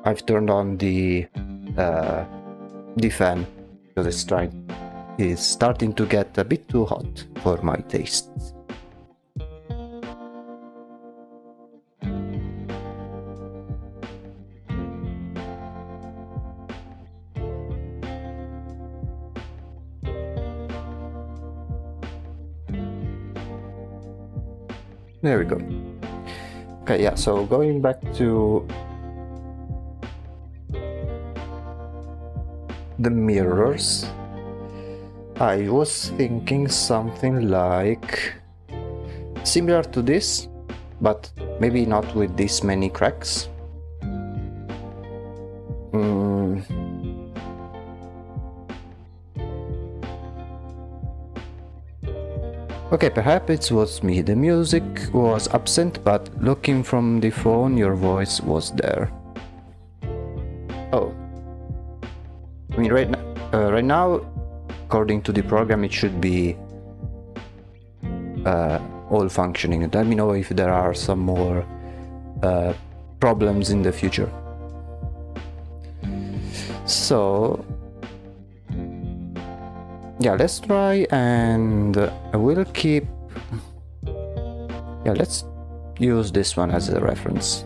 I've turned on the fan because it's starting to get a bit too hot for my tastes. There we go. Okay, yeah, so going back to the mirrors, I was thinking something like similar to this, but maybe not with this many cracks. Okay, perhaps it was me. The music was absent, but looking from the phone, your voice was there. Oh. I mean, right now, according to the program, it should be all functioning. Let me know if there are some more problems in the future. So, yeah, let's try, and I will keep... Yeah, let's use this one as a reference.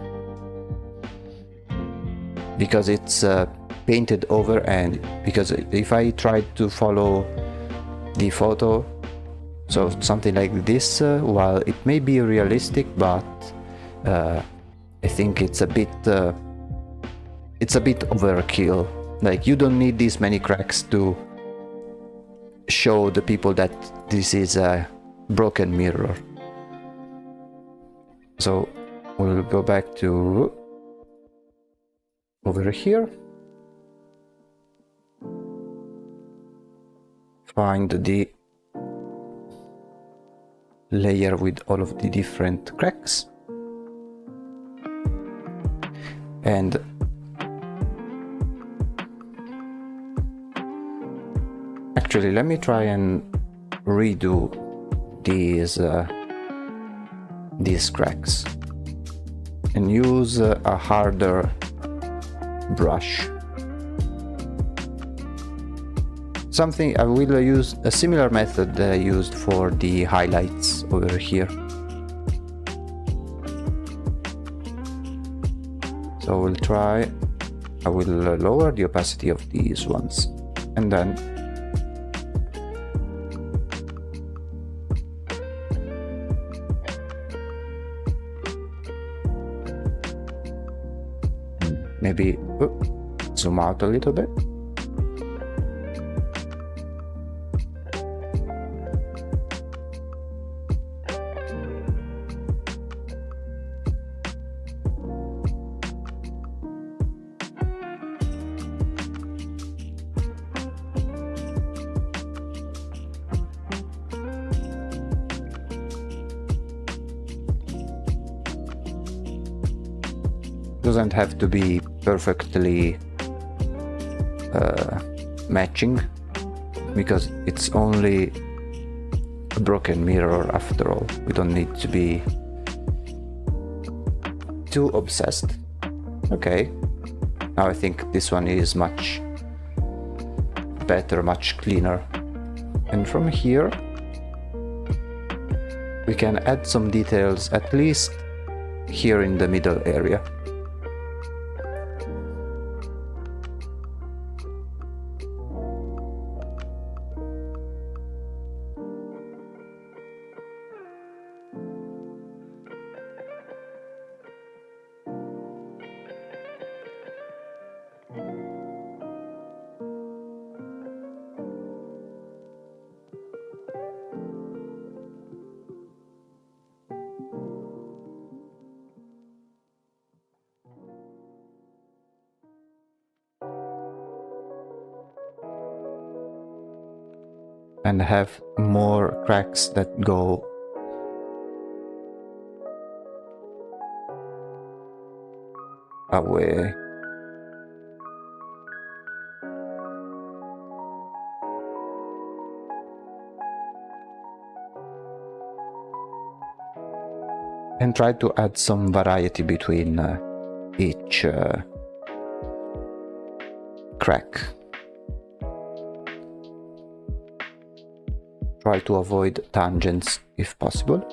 Because it's painted over, and because if I try to follow the photo, so something like this, while it may be realistic, but I think it's a bit overkill. Like, you don't need these many cracks to show the people that this is a broken mirror. So we'll go back to over here, find the layer with all of the different cracks. And actually, let me try and redo these cracks and use a harder brush. I will use a similar method that I used for the highlights over here. So I will lower the opacity of these ones, and then maybe zoom out a little bit. Doesn't have to be perfectly matching, because it's only a broken mirror after all. We don't need to be too obsessed. Okay, now I think this one is much better, much cleaner. And from here we can add some details, at least here in the middle area. And have more cracks that go away. And try to add some variety between each crack. Try to avoid tangents if possible.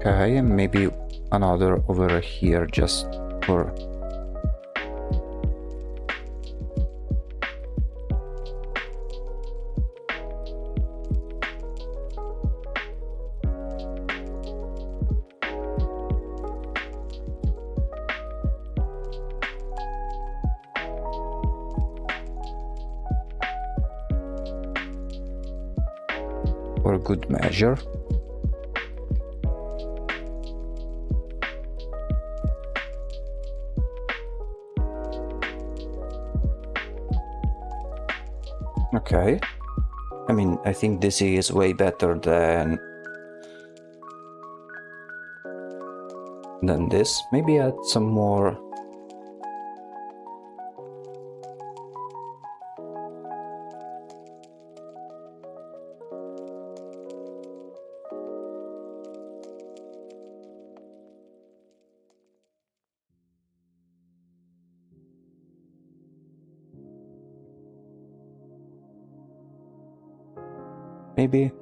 Okay, and maybe another over here just for good measure. Okay, I mean, I think this is way better than this. Maybe add some more. maybe.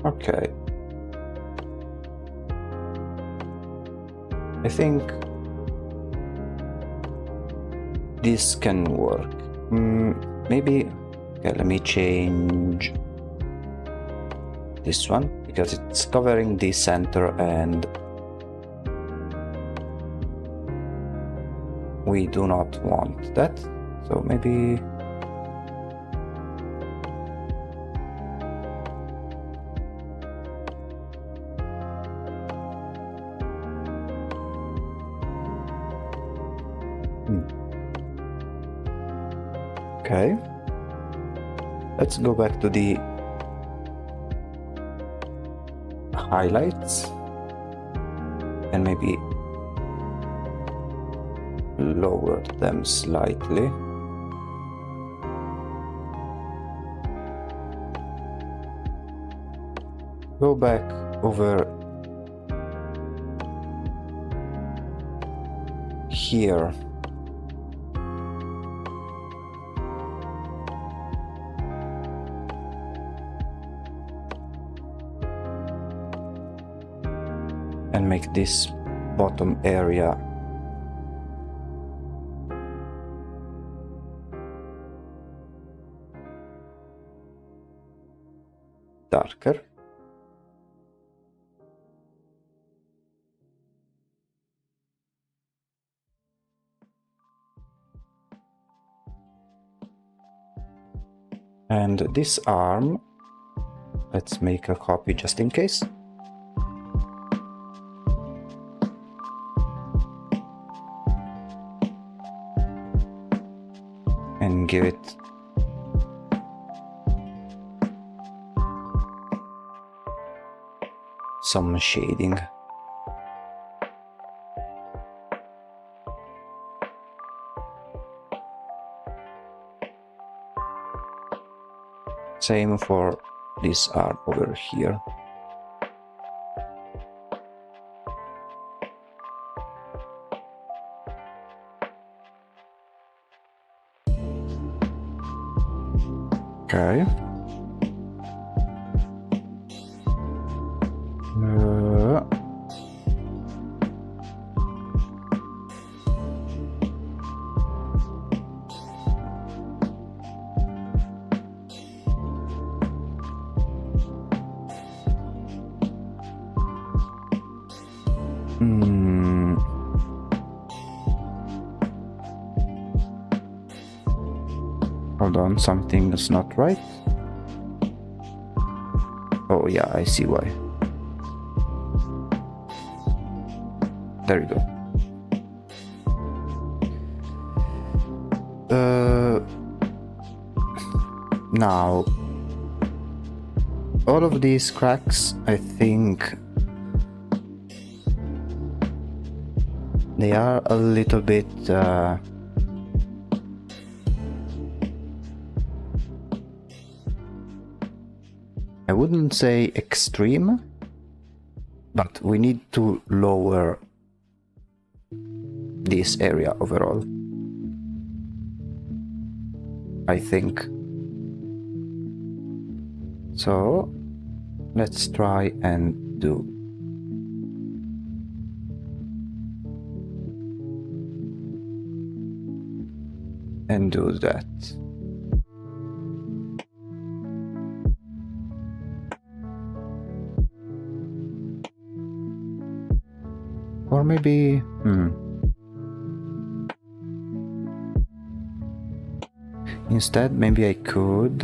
Okay. I think this can work. Maybe. Okay, let me change this one because it's covering the center and we do not want that. So maybe. Okay, let's go back to the highlights and maybe lower them slightly. Go back over here. And make this bottom area darker. And this arm, let's make a copy just in case. And give it some shading. Same for this arm over here. Okay. Hold on, something is not right. Oh yeah, I see why. There you go. Now, all of these cracks, I think they are a little bit I wouldn't say extreme, but we need to lower this area overall, I think. So let's try and do that. Or maybe instead maybe I could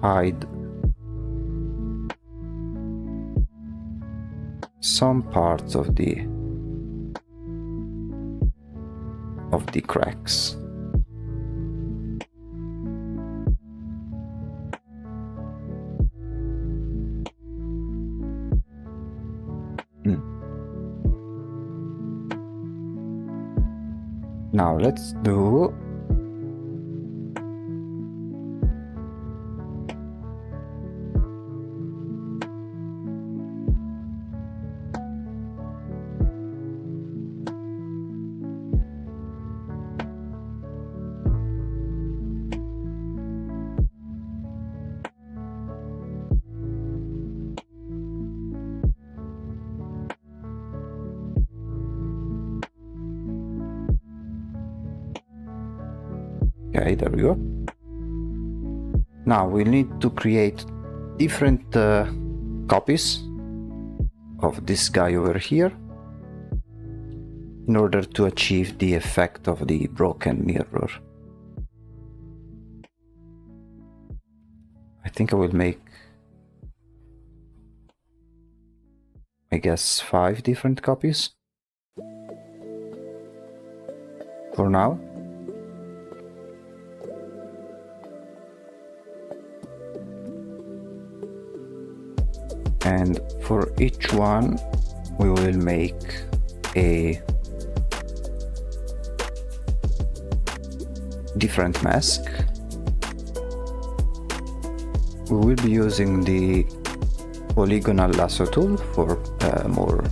hide some parts of the cracks. Now let's do Okay, there we go. Now we need to create different copies of this guy over here in order to achieve the effect of the broken mirror. I think I will make, I guess, 5 different copies for now. And for each one we will make a different mask. We will be using the polygonal lasso tool for more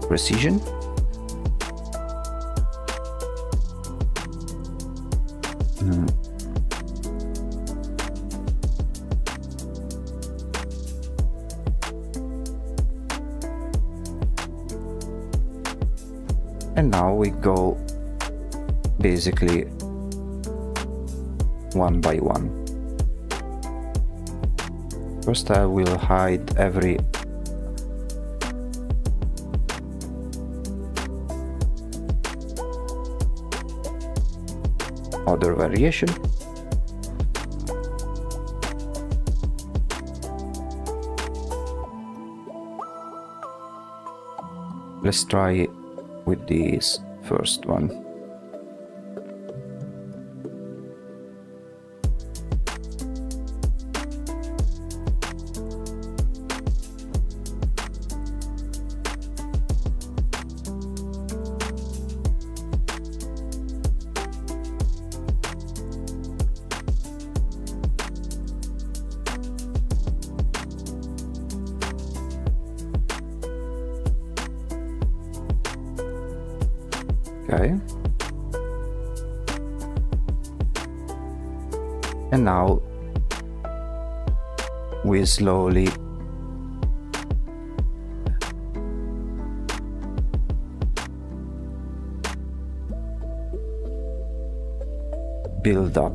precision. And now we go basically one by one. First I will hide every other variation. Let's try with this first one. Okay. And now we slowly build up.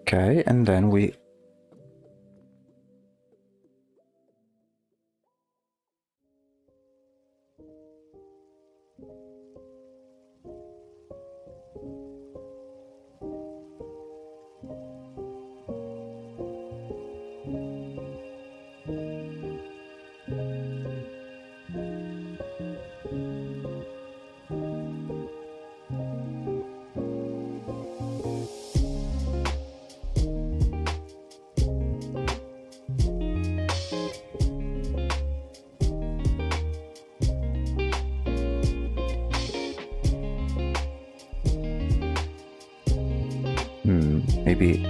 Okay, and then we maybe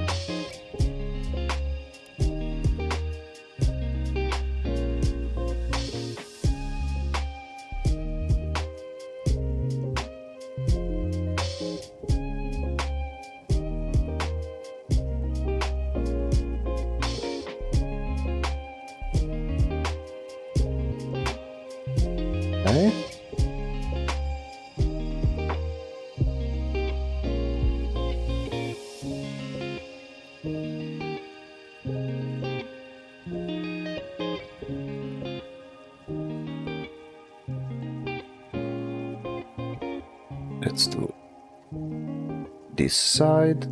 okay. Let's do this side.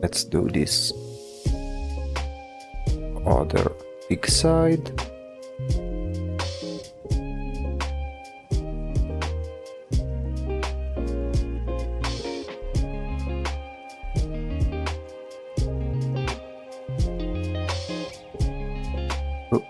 Let's do this other big side. Oh.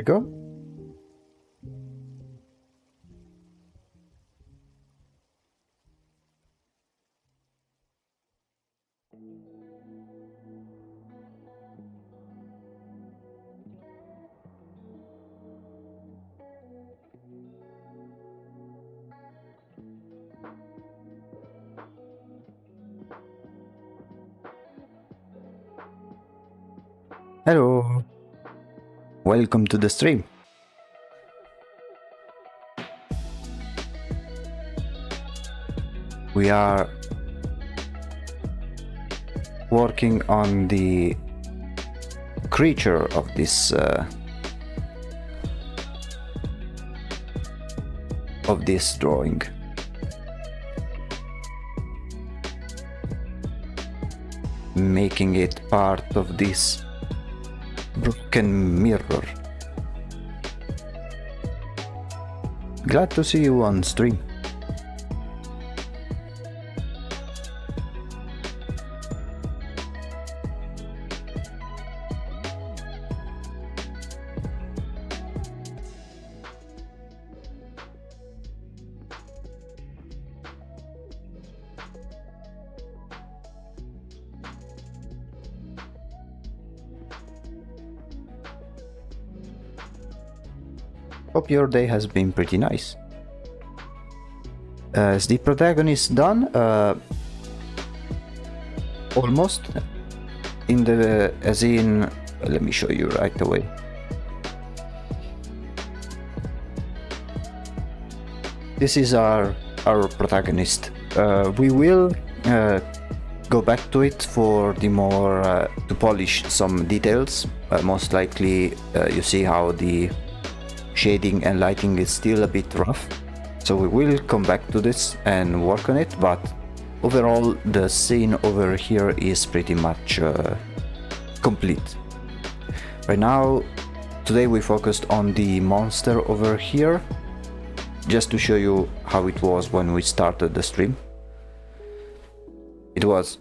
we go. Hello, welcome to the stream. We are working on the creature of this drawing. Making it part of this broken mirror. Glad to see you on stream. Hope your day has been pretty nice. Is the protagonist done? Almost. Let me show you right away. This is our protagonist. We will go back to it for the more to polish some details. Most likely, you see how the shading and lighting is still a bit rough, so we will come back to this and work on it, but overall the scene over here is pretty much complete. Right now, today we focused on the monster over here, just to show you how it was when we started the stream. It was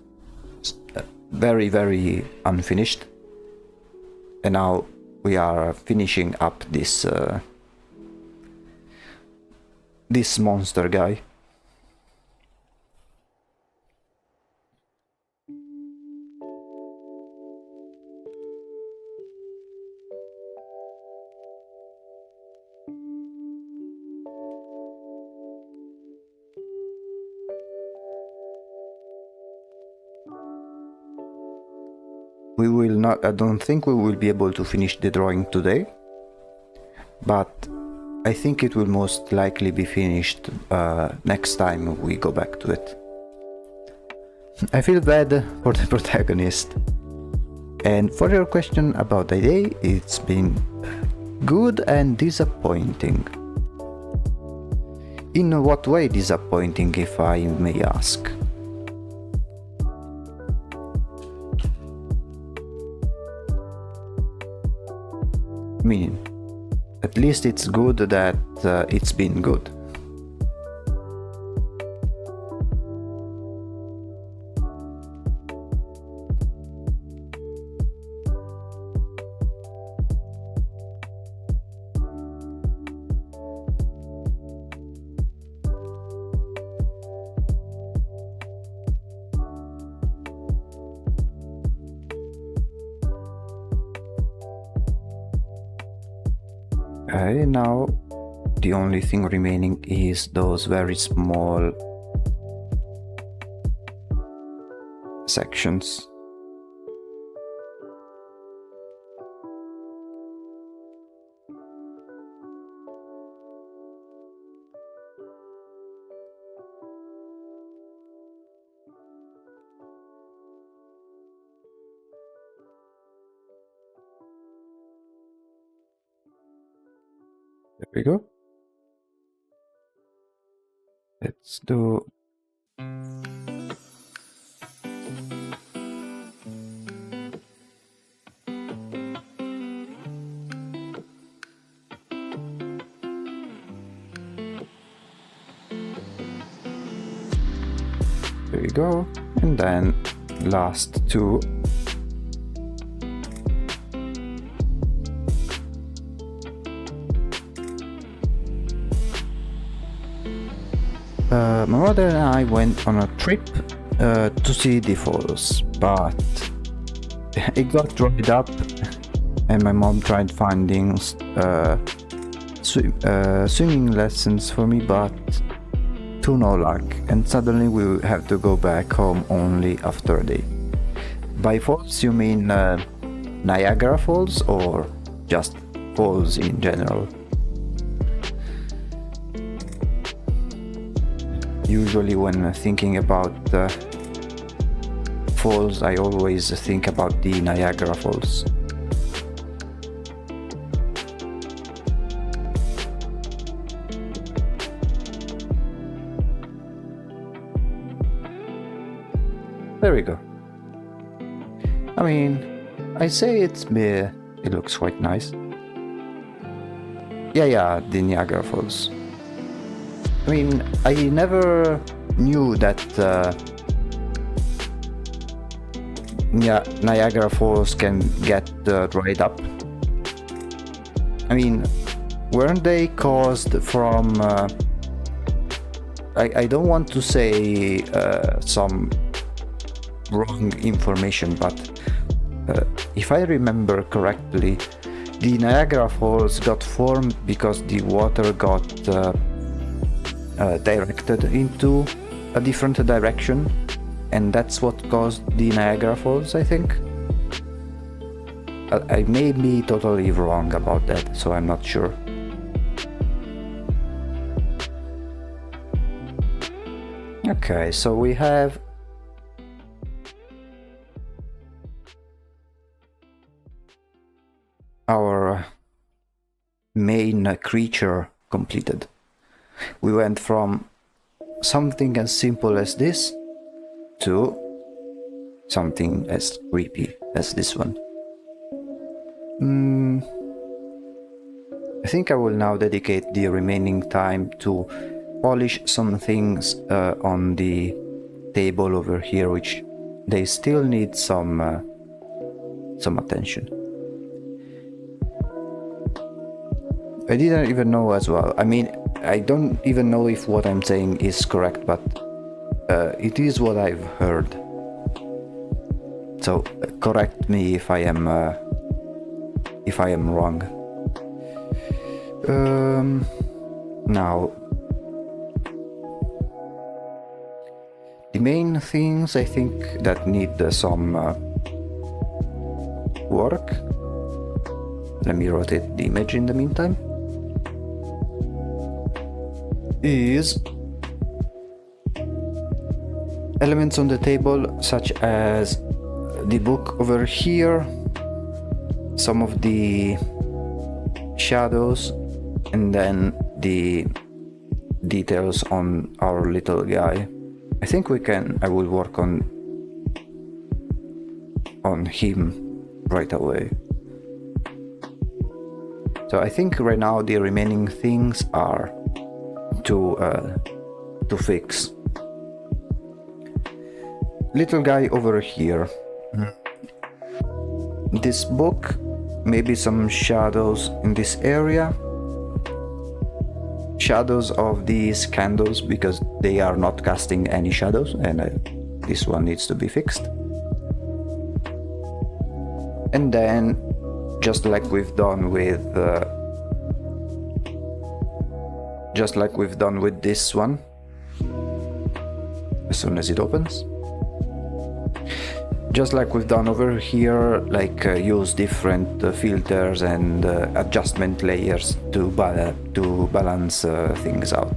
very, very unfinished, and now we are finishing up this this monster guy. We will not, I don't think we will be able to finish the drawing today, but I think it will most likely be finished next time we go back to it. I feel bad for the protagonist. And for your question about the day, it's been good and disappointing. In what way disappointing, if I may ask? I mean, at least it's good that it's been good. Now the only thing remaining is those very small sections. There we go. Let's do there we go, and then last two. My mother and I went on a trip to see the falls, but it got dried up, and my mom tried finding swimming lessons for me, but to no luck, and suddenly we have to go back home only after a day. By falls you mean Niagara Falls or just falls in general? Usually when thinking about falls, I always think about the Niagara Falls. There we go. I mean, I say it looks quite nice. Yeah, the Niagara Falls. I mean, I never knew that Niagara Falls can get dried up. I mean, weren't they caused from... I don't want to say some wrong information, but if I remember correctly, the Niagara Falls got formed because the water got directed into a different direction, and that's what caused the Niagara Falls, I think. I may be totally wrong about that, so I'm not sure. Okay, so we have our main creature completed. We went from something as simple as this to something as creepy as this one. I think I will now dedicate the remaining time to polish some things on the table over here, which they still need some attention. I didn't even know as well. I mean, I don't even know if what I'm saying is correct, but it is what I've heard. So correct me if I am wrong. Now, the main things I think that need some work. Let me rotate the image in the meantime. Is elements on the table such as the book over here, some of the shadows, and then the details on our little guy. I think I will work on him right away. So I think right now the remaining things are to fix. Little guy over here. This book, maybe some shadows in this area. Shadows of these candles because they are not casting any shadows, and this one needs to be fixed. And then, just like we've done with this one, as soon as it opens, just like we've done over here, like use different filters and adjustment layers to balance things out.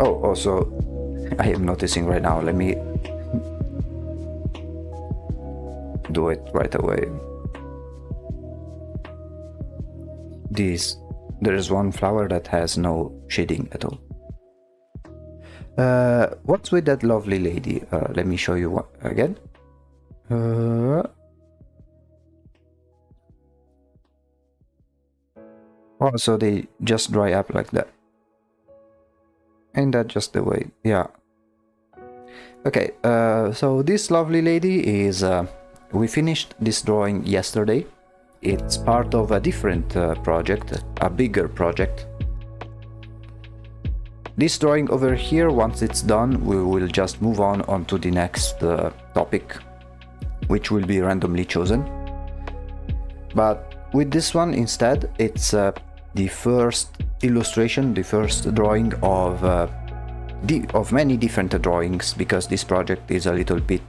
Oh, also, I am noticing right now, let me do it right away. There is one flower that has no shading at all. What's with that lovely lady? Let me show you again. Oh, so they just dry up like that. Ain't that just the way? Yeah. Okay, so this lovely lady is... we finished this drawing yesterday, it's part of a different project, a bigger project. This drawing over here, once it's done, we will just move on to the next topic, which will be randomly chosen. But with this one instead, it's the first illustration, the first drawing of many different drawings, because this project is a little bit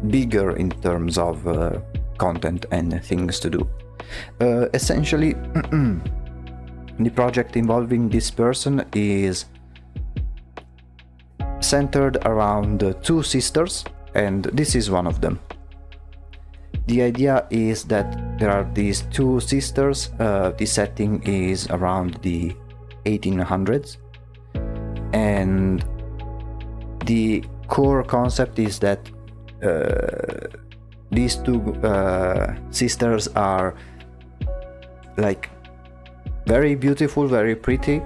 bigger in terms of content and things to do. Essentially, the project involving this person is centered around two sisters, and this is one of them. The idea is that there are these two sisters. The setting is around the 1800s, and the core concept is that these two sisters are like very beautiful, very pretty,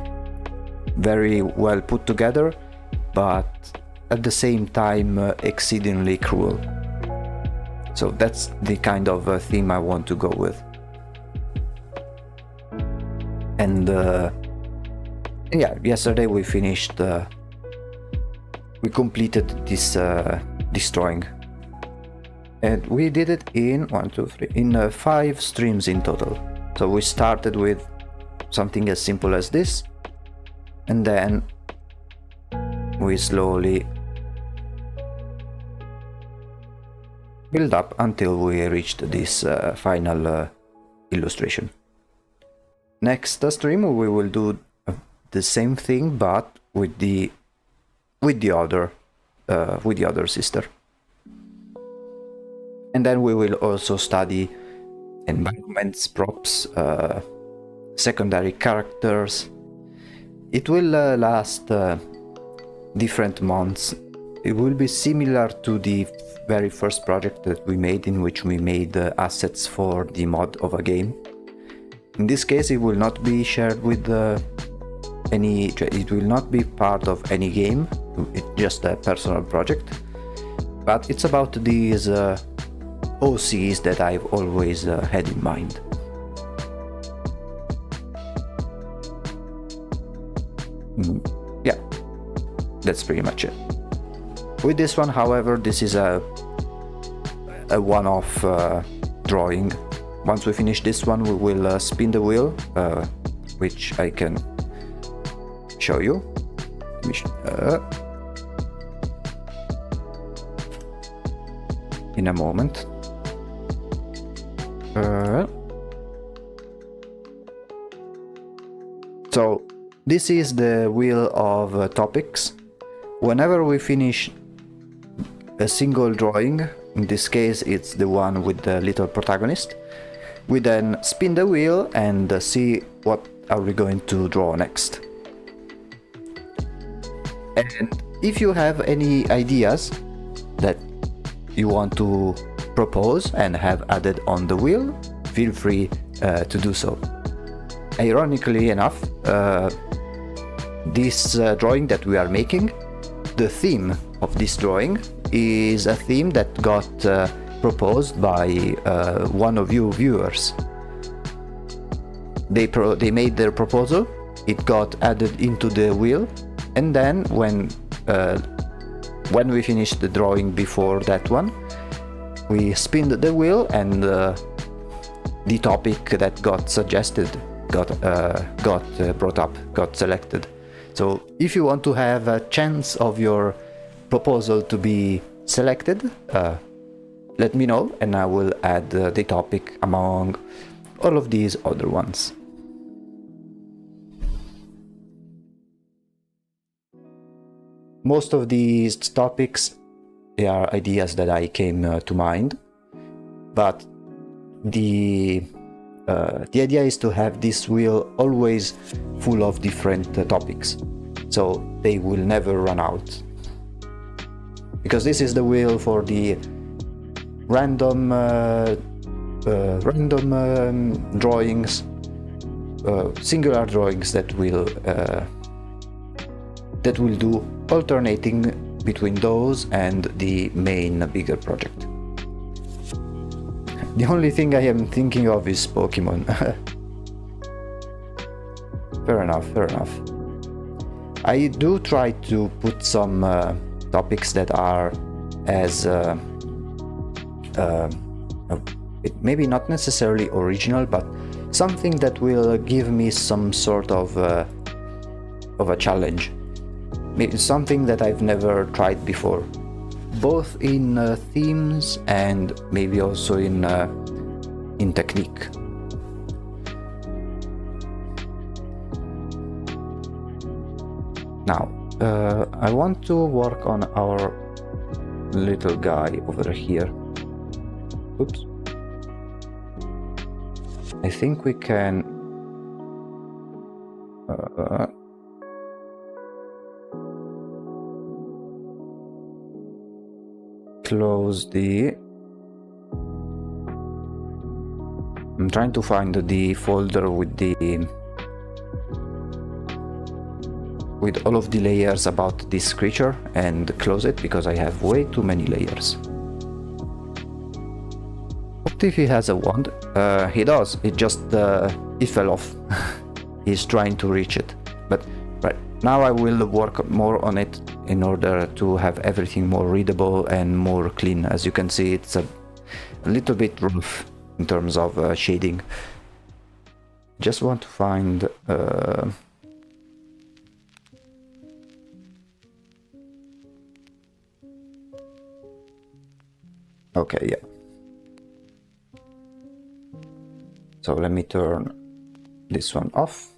very well put together, but at the same time exceedingly cruel. So that's the kind of theme I want to go with. And yeah, yesterday we finished, we completed this drawing, and we did it in 5 streams in total. So we started with something as simple as this, and then we slowly build up until we reached this final illustration. Next stream we will do the same thing, but with the other sister, and then we will also study environments, props, secondary characters. It will last different months. It will be similar to the very first project that we made, in which we made assets for the mod of a game. In this case, it will not be shared with it will not be part of any game. It's just a personal project, but it's about these OCs that I've always had in mind. Yeah, that's pretty much it. With this one, however, this is a one-off drawing. Once we finish this one, we will spin the wheel, which I can show you. In a moment. So this is the wheel of topics. Whenever we finish a single drawing, in this case it's the one with the little protagonist, we then spin the wheel and see what are we going to draw next. And if you have any ideas that you want to propose and have added on the wheel, feel free to do so. Ironically enough, this drawing that we are making, the theme of this drawing is a theme that got proposed by one of you viewers. They made their proposal, it got added into the wheel, and then when we finished the drawing before that one, we spinned the wheel, and the topic that got suggested got brought up, got selected. So if you want to have a chance of your proposal to be selected, let me know, and I will add the topic among all of these other ones. Most of these topics, they are ideas that I came to mind, but the idea is to have this wheel always full of different topics, so they will never run out. Because this is the wheel for the random drawings, singular drawings that will do alternating between those and the main bigger project. The only thing I am thinking of is Pokemon. Fair enough, fair enough. I do try to put some topics that are as maybe not necessarily original, but something that will give me some sort of a challenge. Maybe something that I've never tried before, both in themes and maybe also in technique. Now, I want to work on our little guy over here. Oops. I think we can close the... I'm trying to find the folder with all of the layers about this creature and close it, because I have way too many layers. What if he has a wand? He does. It just it fell off. He's trying to reach it. But right now I will work more on it in order to have everything more readable and more clean. As you can see, it's a little bit rough in terms of shading. Just want to find okay, yeah. So let me turn this one off.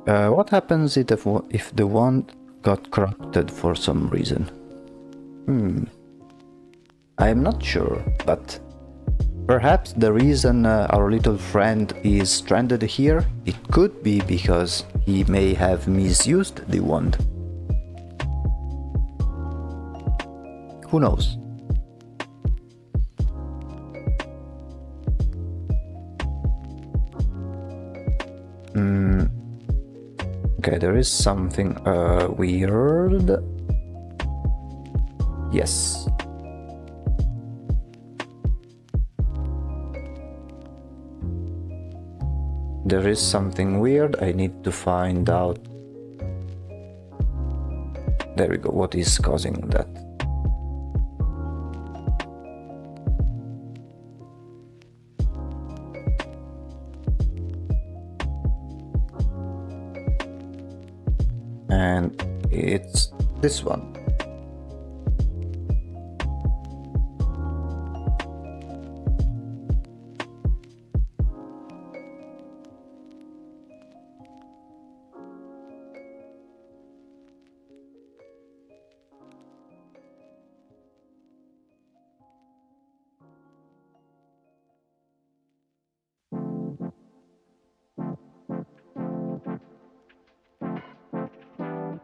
What happens if the wand got corrupted for some reason? I am not sure, but perhaps the reason our little friend is stranded here, it could be because he may have misused the wand. Who knows? Okay, there is something weird. Yes. There is something weird. I need to find out. There we go. What is causing that? And it's this one.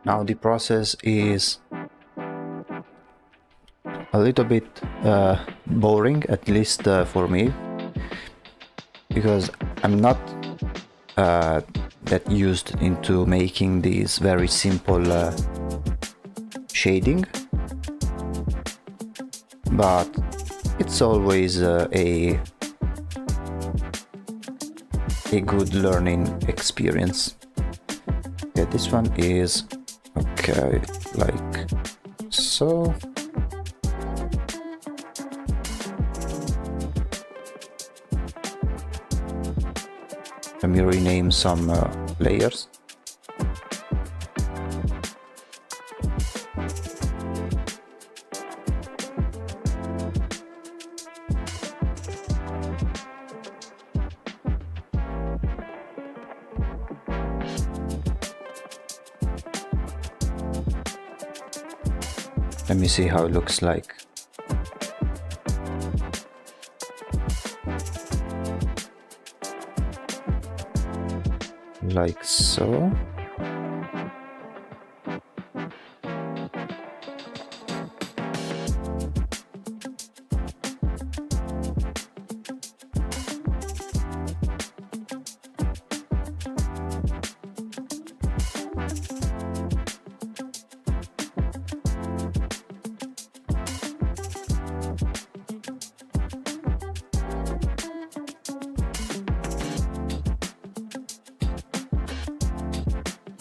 Now the process is a little bit boring, at least for me, because I'm not that used into making these very simple shading, but it's always a good learning experience. Okay, this one is okay, like so. Let me rename some layers. Let me see how it looks like. Like so.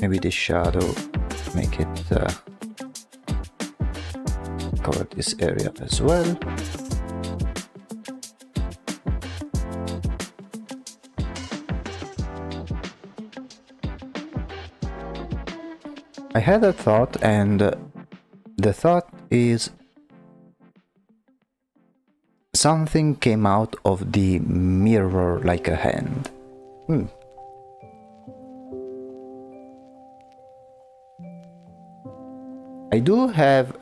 Maybe this shadow, make it cover this area as well. I had a thought, and the thought is something came out of the mirror like a hand. I do have,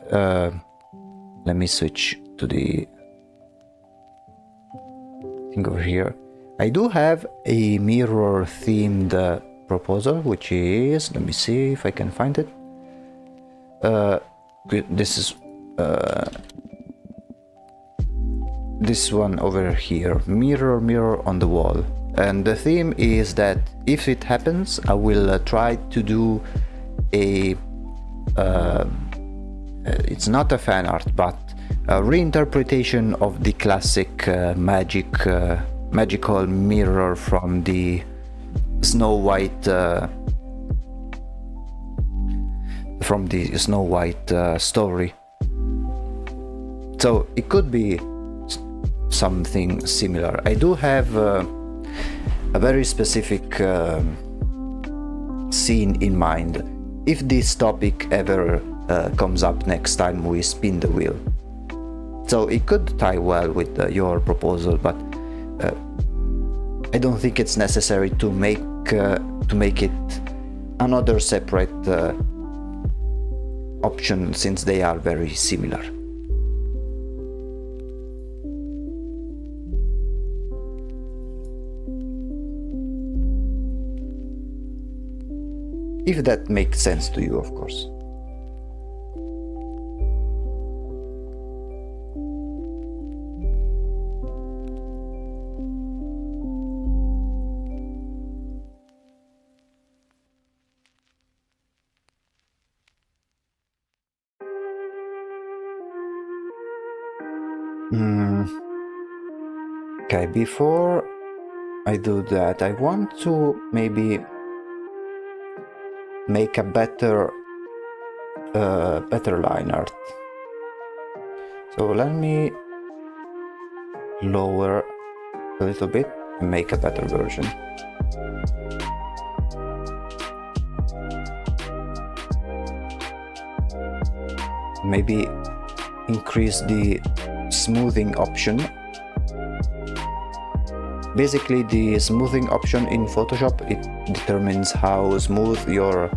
let me switch to the thing over here. I do have a mirror themed proposal, which is, let me see if I can find it. This is this one over here, mirror on the wall. And the theme is that if it happens, I will try to do a it's not a fan art, but a reinterpretation of the classic magical mirror from the Snow White story. So it could be something similar. I do have a very specific scene in mind if this topic ever comes up next time we spin the wheel. So it could tie well with your proposal, but I don't think it's necessary to make it another separate option, since they are very similar. If that makes sense to you, of course. Okay, before I do that, I want to maybe make a better line art. So let me lower a little bit and make a better version. Maybe increase the smoothing option. Basically, the smoothing option in Photoshop, it determines how smooth your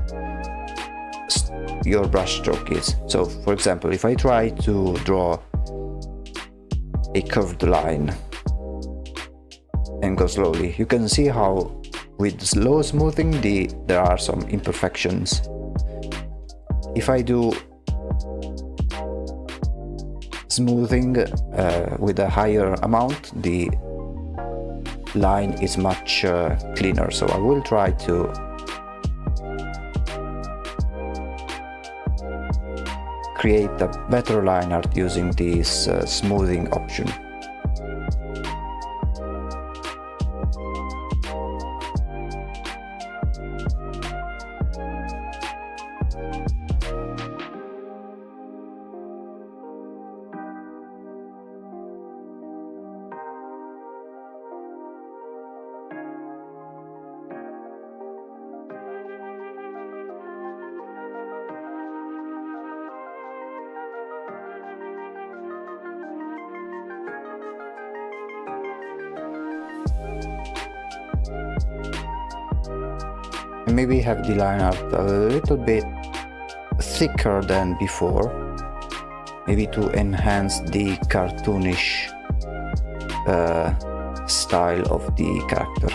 brush stroke is. So, for example, if I try to draw a curved line and go slowly, you can see how with slow smoothing there are some imperfections. If I do smoothing with a higher amount, the line is much cleaner. So I will try to create a better line art using this smoothing option. Maybe have the line art a little bit thicker than before, maybe to enhance the cartoonish style of the character.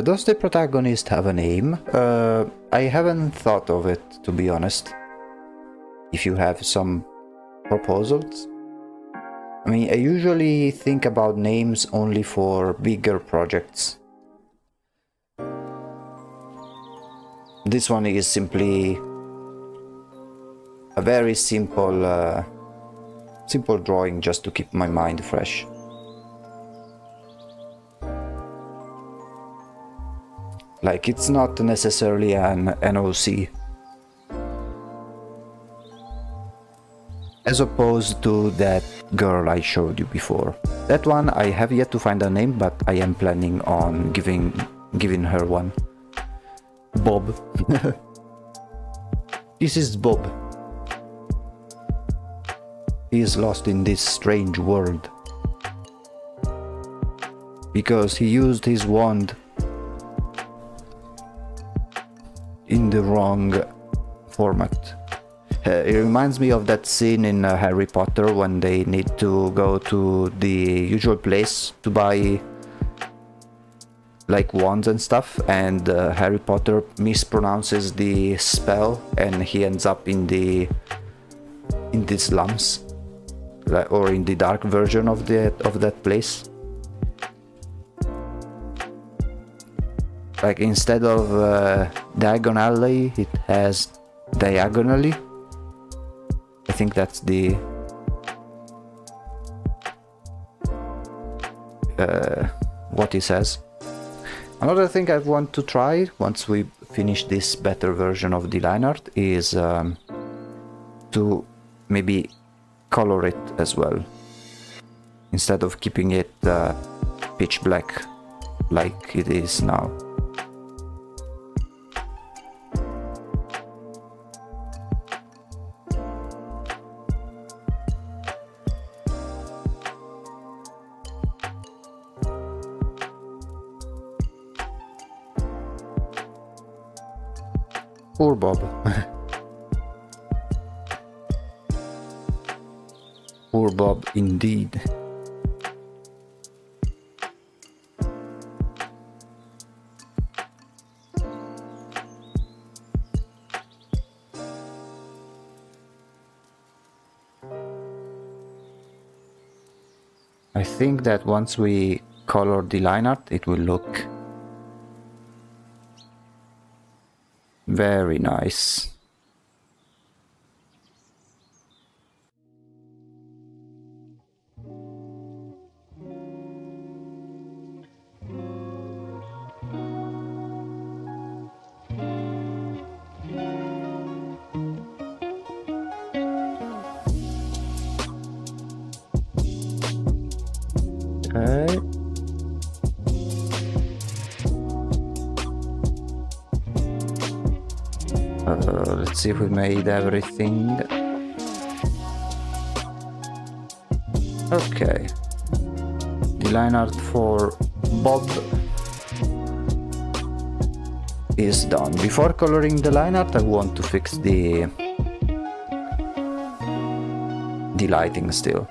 Does the protagonist have a name? I haven't thought of it, to be honest. If you have some proposals. I mean, I usually think about names only for bigger projects. This one is simply a very simple drawing just to keep my mind fresh. Like, it's not necessarily an NOC. As opposed to that girl I showed you before. That one I have yet to find a name, but I am planning on giving her one. Bob. This is Bob. He is lost in this strange world. Because he used his wand in the wrong format. It reminds me of that scene in Harry Potter when they need to go to the usual place to buy like wands and stuff, and Harry Potter mispronounces the spell and he ends up in the slums, or in the dark version of that place. Like, instead of diagonally, it has diagonally. I think that's the what he says. Another thing I want to try once we finish this better version of the line art is to maybe color it as well, instead of keeping it pitch black like it is now. Poor Bob. Poor Bob indeed. I think that once we color the line art, it will look very nice. Okay. Let's see if we made everything. Okay. The line art for Bob is done. Before coloring the line art, I want to fix the lighting still.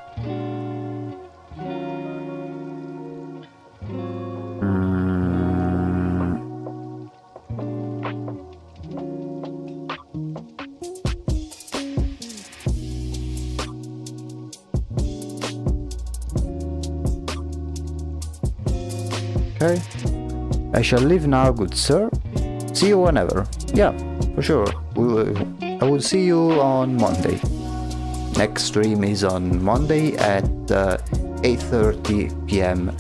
Okay. I shall leave now, good sir. See you whenever. Yeah, for sure. I will see you on Monday. Next stream is on Monday at 8:30 PM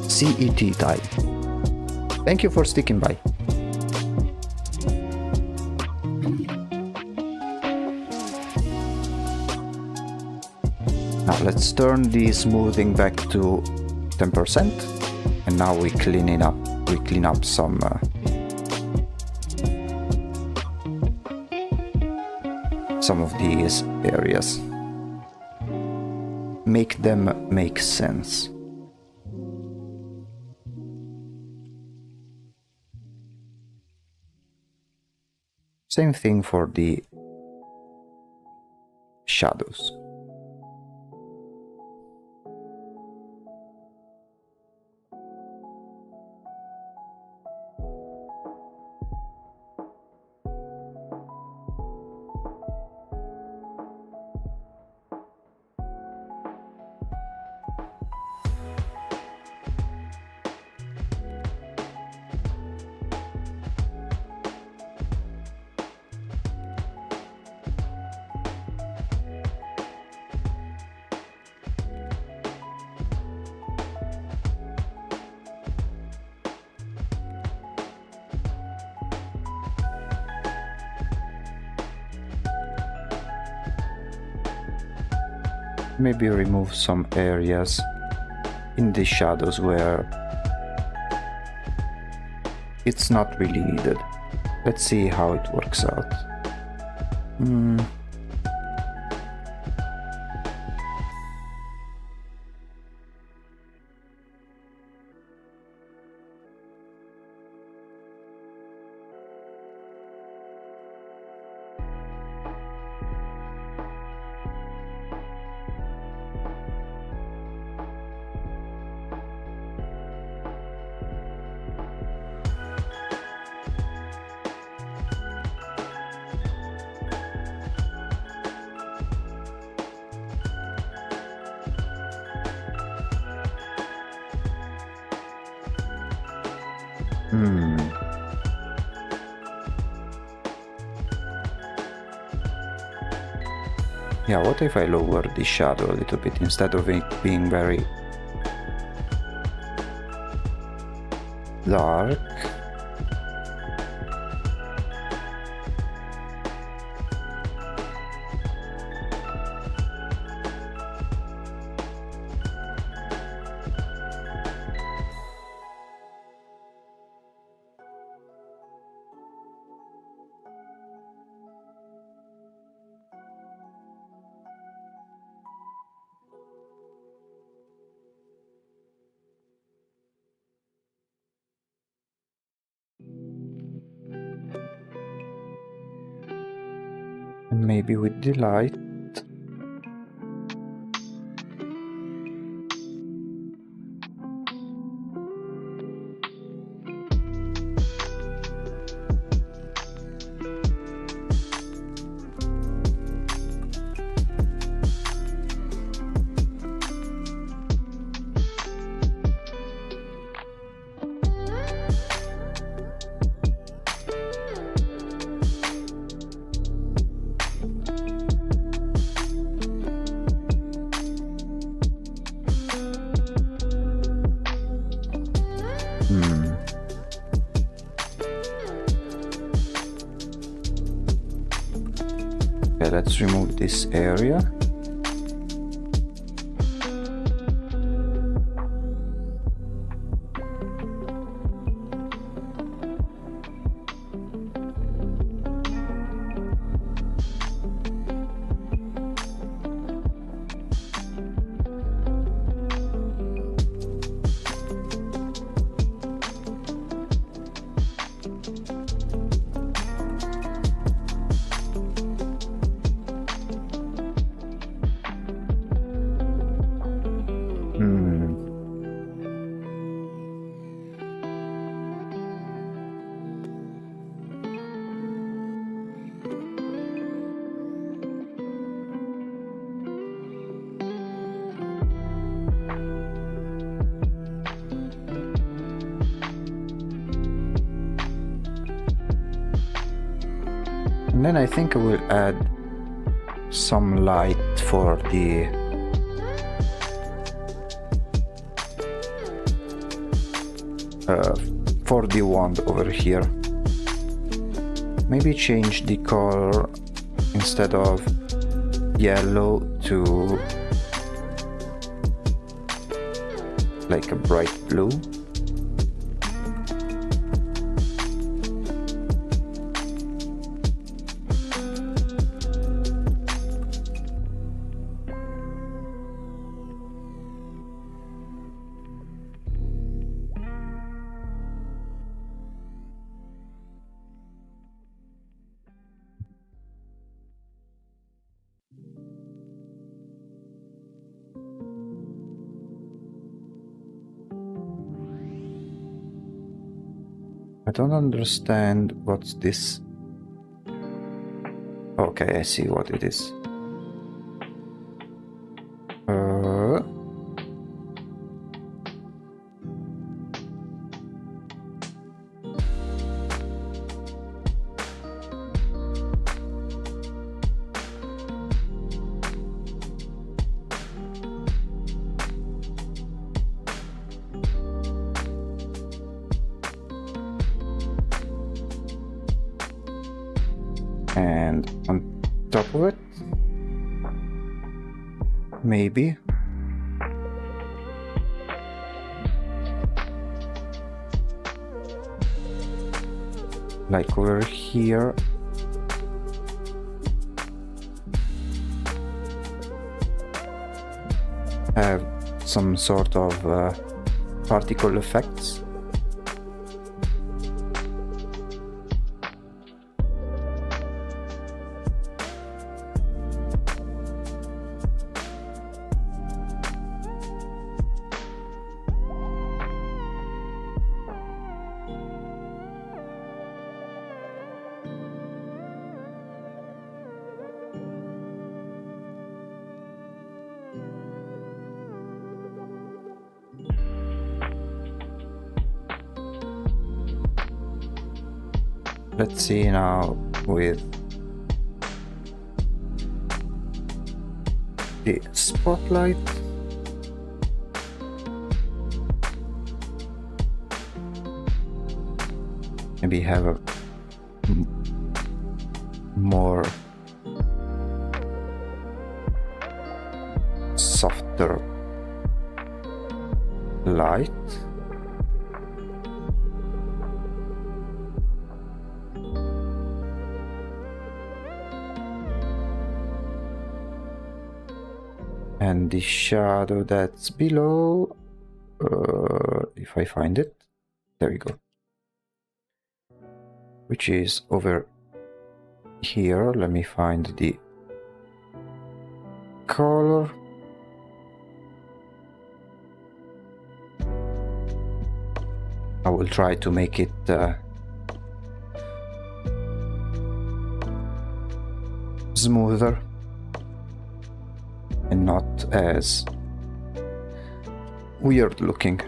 CET time. Thank you for sticking by. Now let's turn the smoothing back to 10%, and now we clean it up. We clean up some of these areas. Make them make sense. Same thing for the shadows. maybe remove some areas in the shadows where it's not really needed. Let's see how it works out. Yeah, what if I lower the shadow a little bit instead of it being very dark? And maybe with the light. Okay, let's remove this area. And then I think I will add some light for the wand over here. Maybe change the color instead of yellow to like a bright blue. I don't understand what's this. Okay, I see what it is. And on top of it, maybe. Like over here. Have some sort of particle effects. Let's see now with the spotlight. Maybe have a more softer light. And the shadow that's below, if I find it, there we go, which is over here. Let me find the color. I will try to make it smoother and not as weird looking.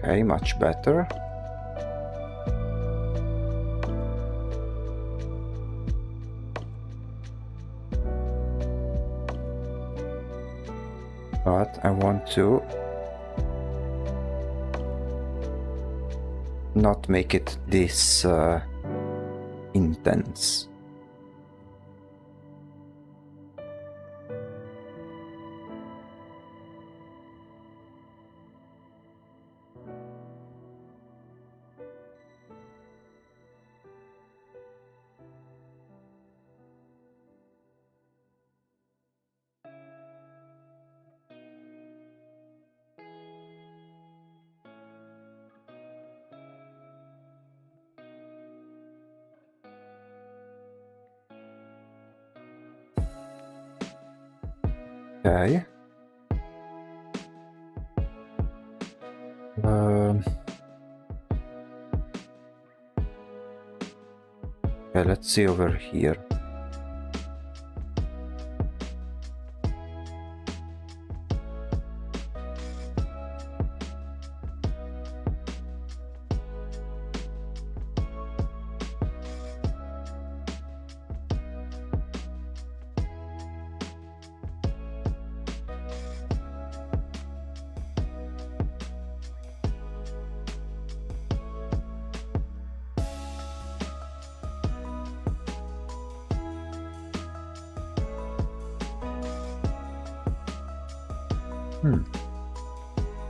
Okay, much better. But I want to not make it this intense. Okay. Okay, let's see over here.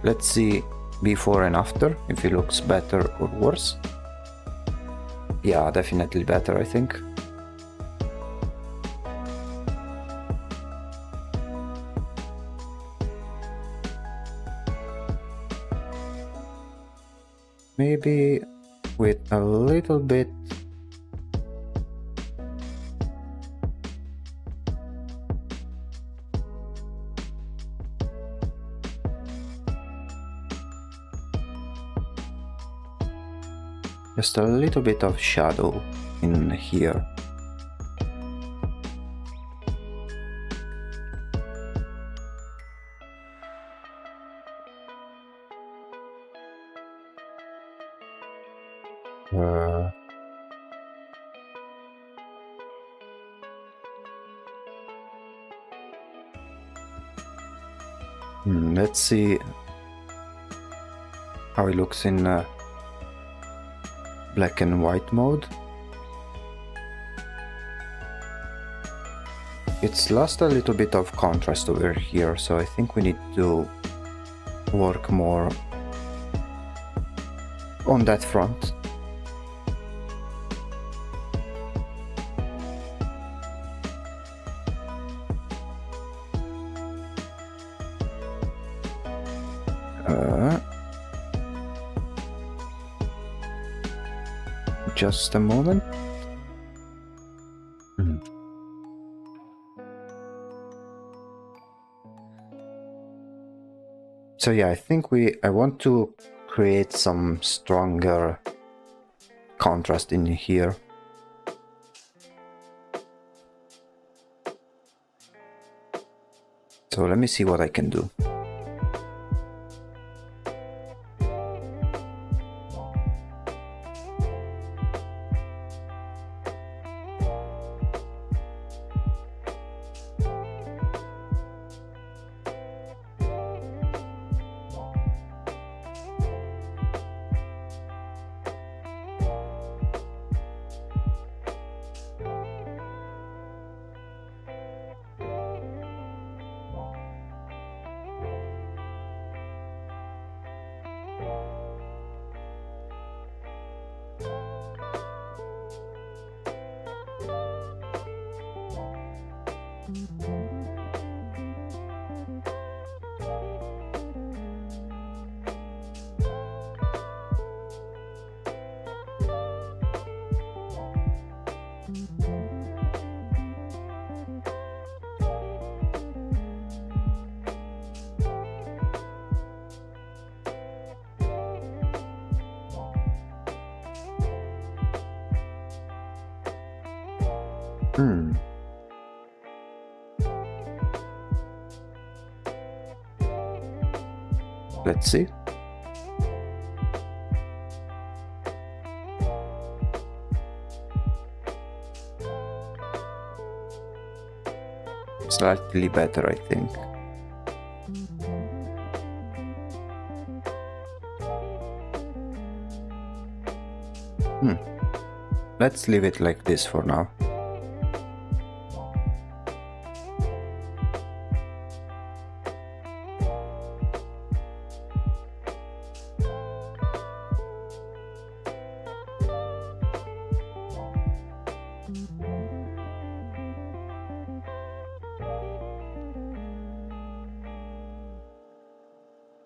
Let's see before and after, if it looks better or worse. Yeah, definitely better, I think. Maybe with a little bit just a little bit of shadow in here. Let's see how it looks in black and white mode. It's lost a little bit of contrast over here, so I think we need to work more on that front. Just a moment. So yeah, I think I want to create some stronger contrast in here. So let me see what I can do. Let's see. Slightly better, I think. Let's leave it like this for now.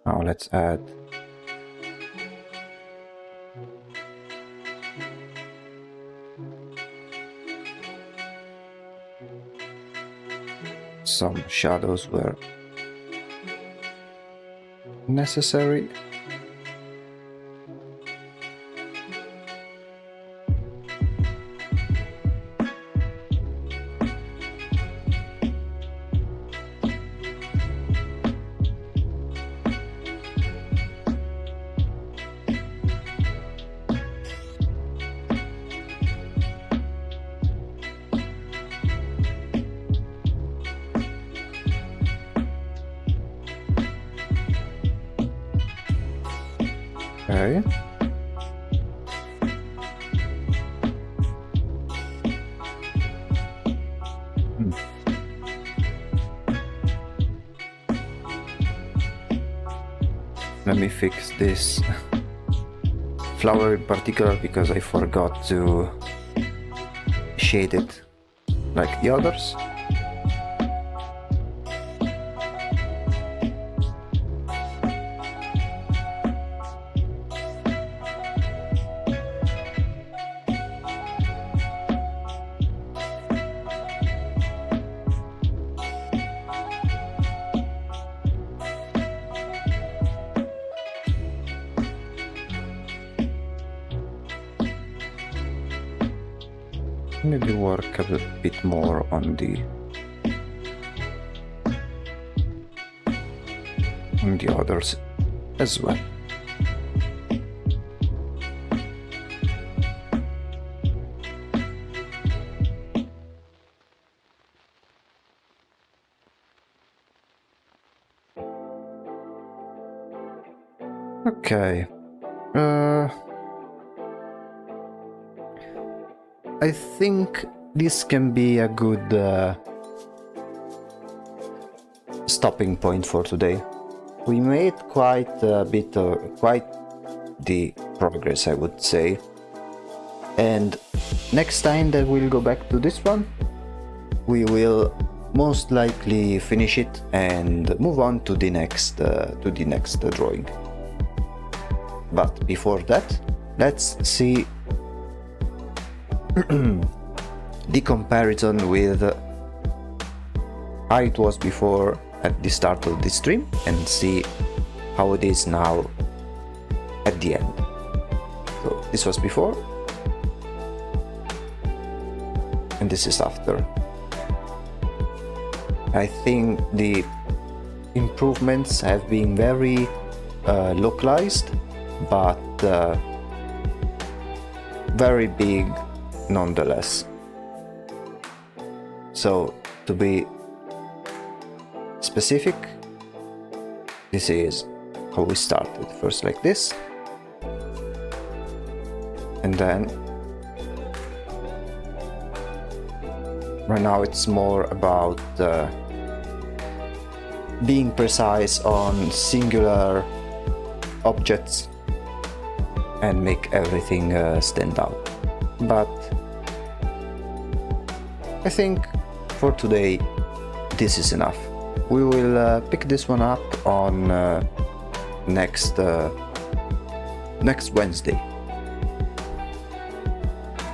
Now let's add some shadows where necessary. Okay. Let me fix this flower in particular because I forgot to shade it like the others. maybe work a bit more on the others as well. Okay. I think this can be a good stopping point for today. We made quite the progress, I would say. And next time that we'll go back to this one, we will most likely finish it and move on to the next drawing. But before that, let's see the comparison with how it was before at the start of the stream and see how it is now at the end. So this was before and this is after. I think the improvements have been very localized, but very big nonetheless. So to be specific, this is how we started. First like this, and then right now it's more about being precise on singular objects and make everything stand out. But I think for today this is enough. We will pick this one up on next Wednesday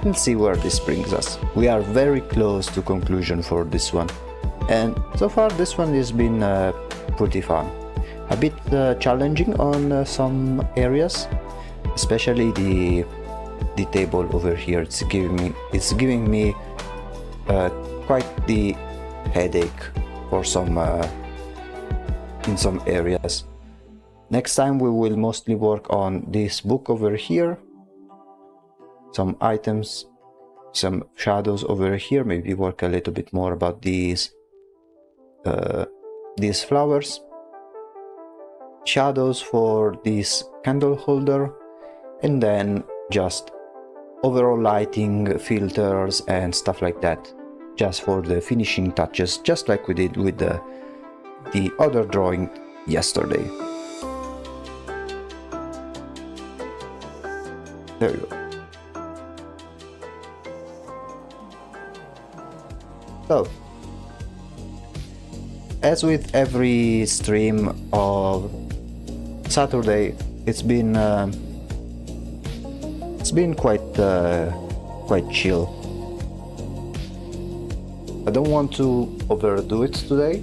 and see where this brings us. We are very close to conclusion for this one, and so far this one has been pretty fun. A bit challenging on some areas, especially the table over here. It's giving me quite the headache for some in some areas. Next time we will mostly work on this book over here, some items, some shadows over here, maybe work a little bit more about these flowers, shadows for this candle holder, and then just overall lighting, filters and stuff like that, just for the finishing touches, just like we did with the other drawing yesterday. There you go. So, as with every stream of Saturday, it's been quite chill. I don't want to overdo it today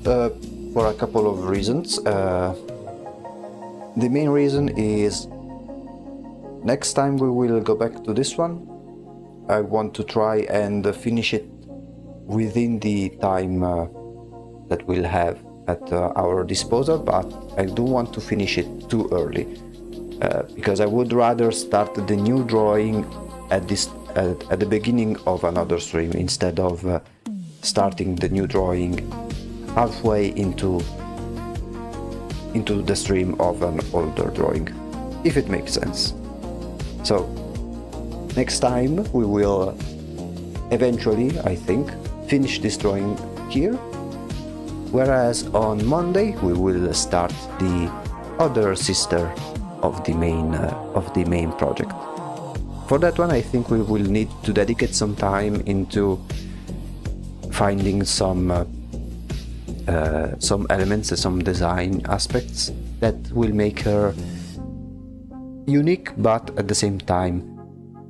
for a couple of reasons. The main reason is next time we will go back to this one. I want to try and finish it within the time that we'll have at our disposal, but I don't want to finish it too early because I would rather start the new drawing at the beginning of another stream instead of starting the new drawing halfway into the stream of an older drawing, if it makes sense. So next time we will eventually, I think, finish this drawing here, whereas on Monday we will start the other sister of the main project. For that one, I think we will need to dedicate some time into finding some elements and some design aspects that will make her unique, but at the same time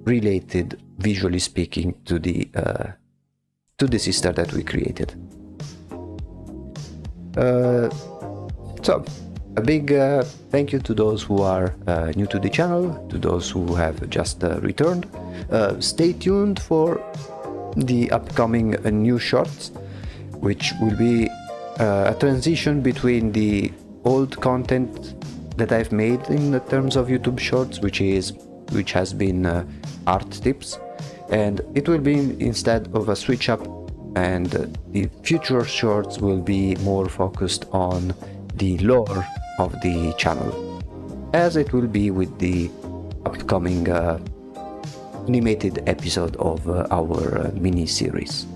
related, visually speaking, to the sister that we created. So A big thank you to those who are new to the channel, to those who have just returned. Stay tuned for the upcoming new shorts, which will be a transition between the old content that I've made in terms of YouTube shorts, which has been art tips, and it will be instead of a switch up, and the future shorts will be more focused on the lore of the channel, as it will be with the upcoming animated episode of our mini series.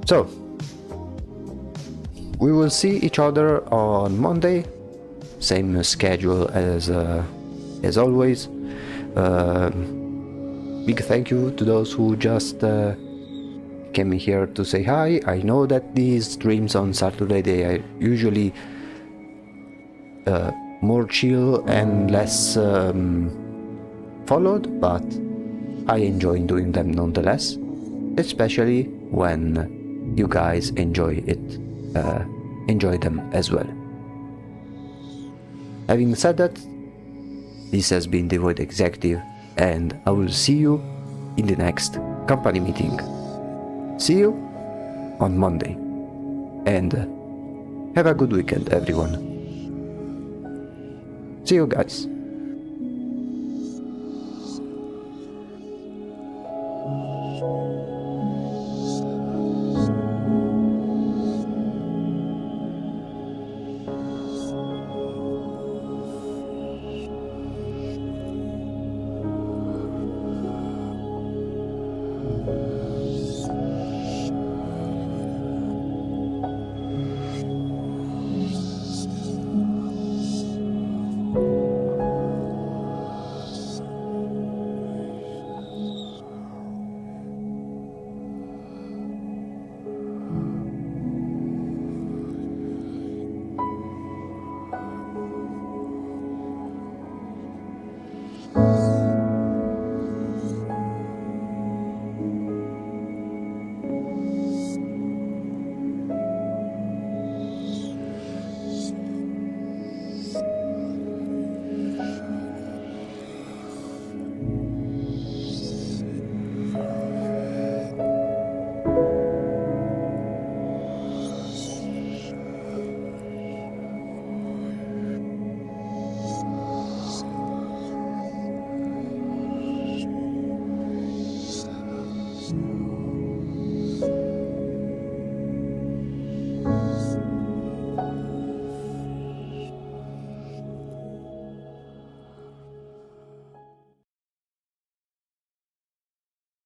So we will see each other on Monday, same schedule as always. Big thank you to those who just came here to say hi. I know that these streams on Saturday, they are usually more chill and less followed, but I enjoy doing them nonetheless, especially when you guys enjoy them as well. Having said that, this has been the Void Executive, and I will see you in the next company meeting. See you on Monday, and have a good weekend, everyone. See you guys.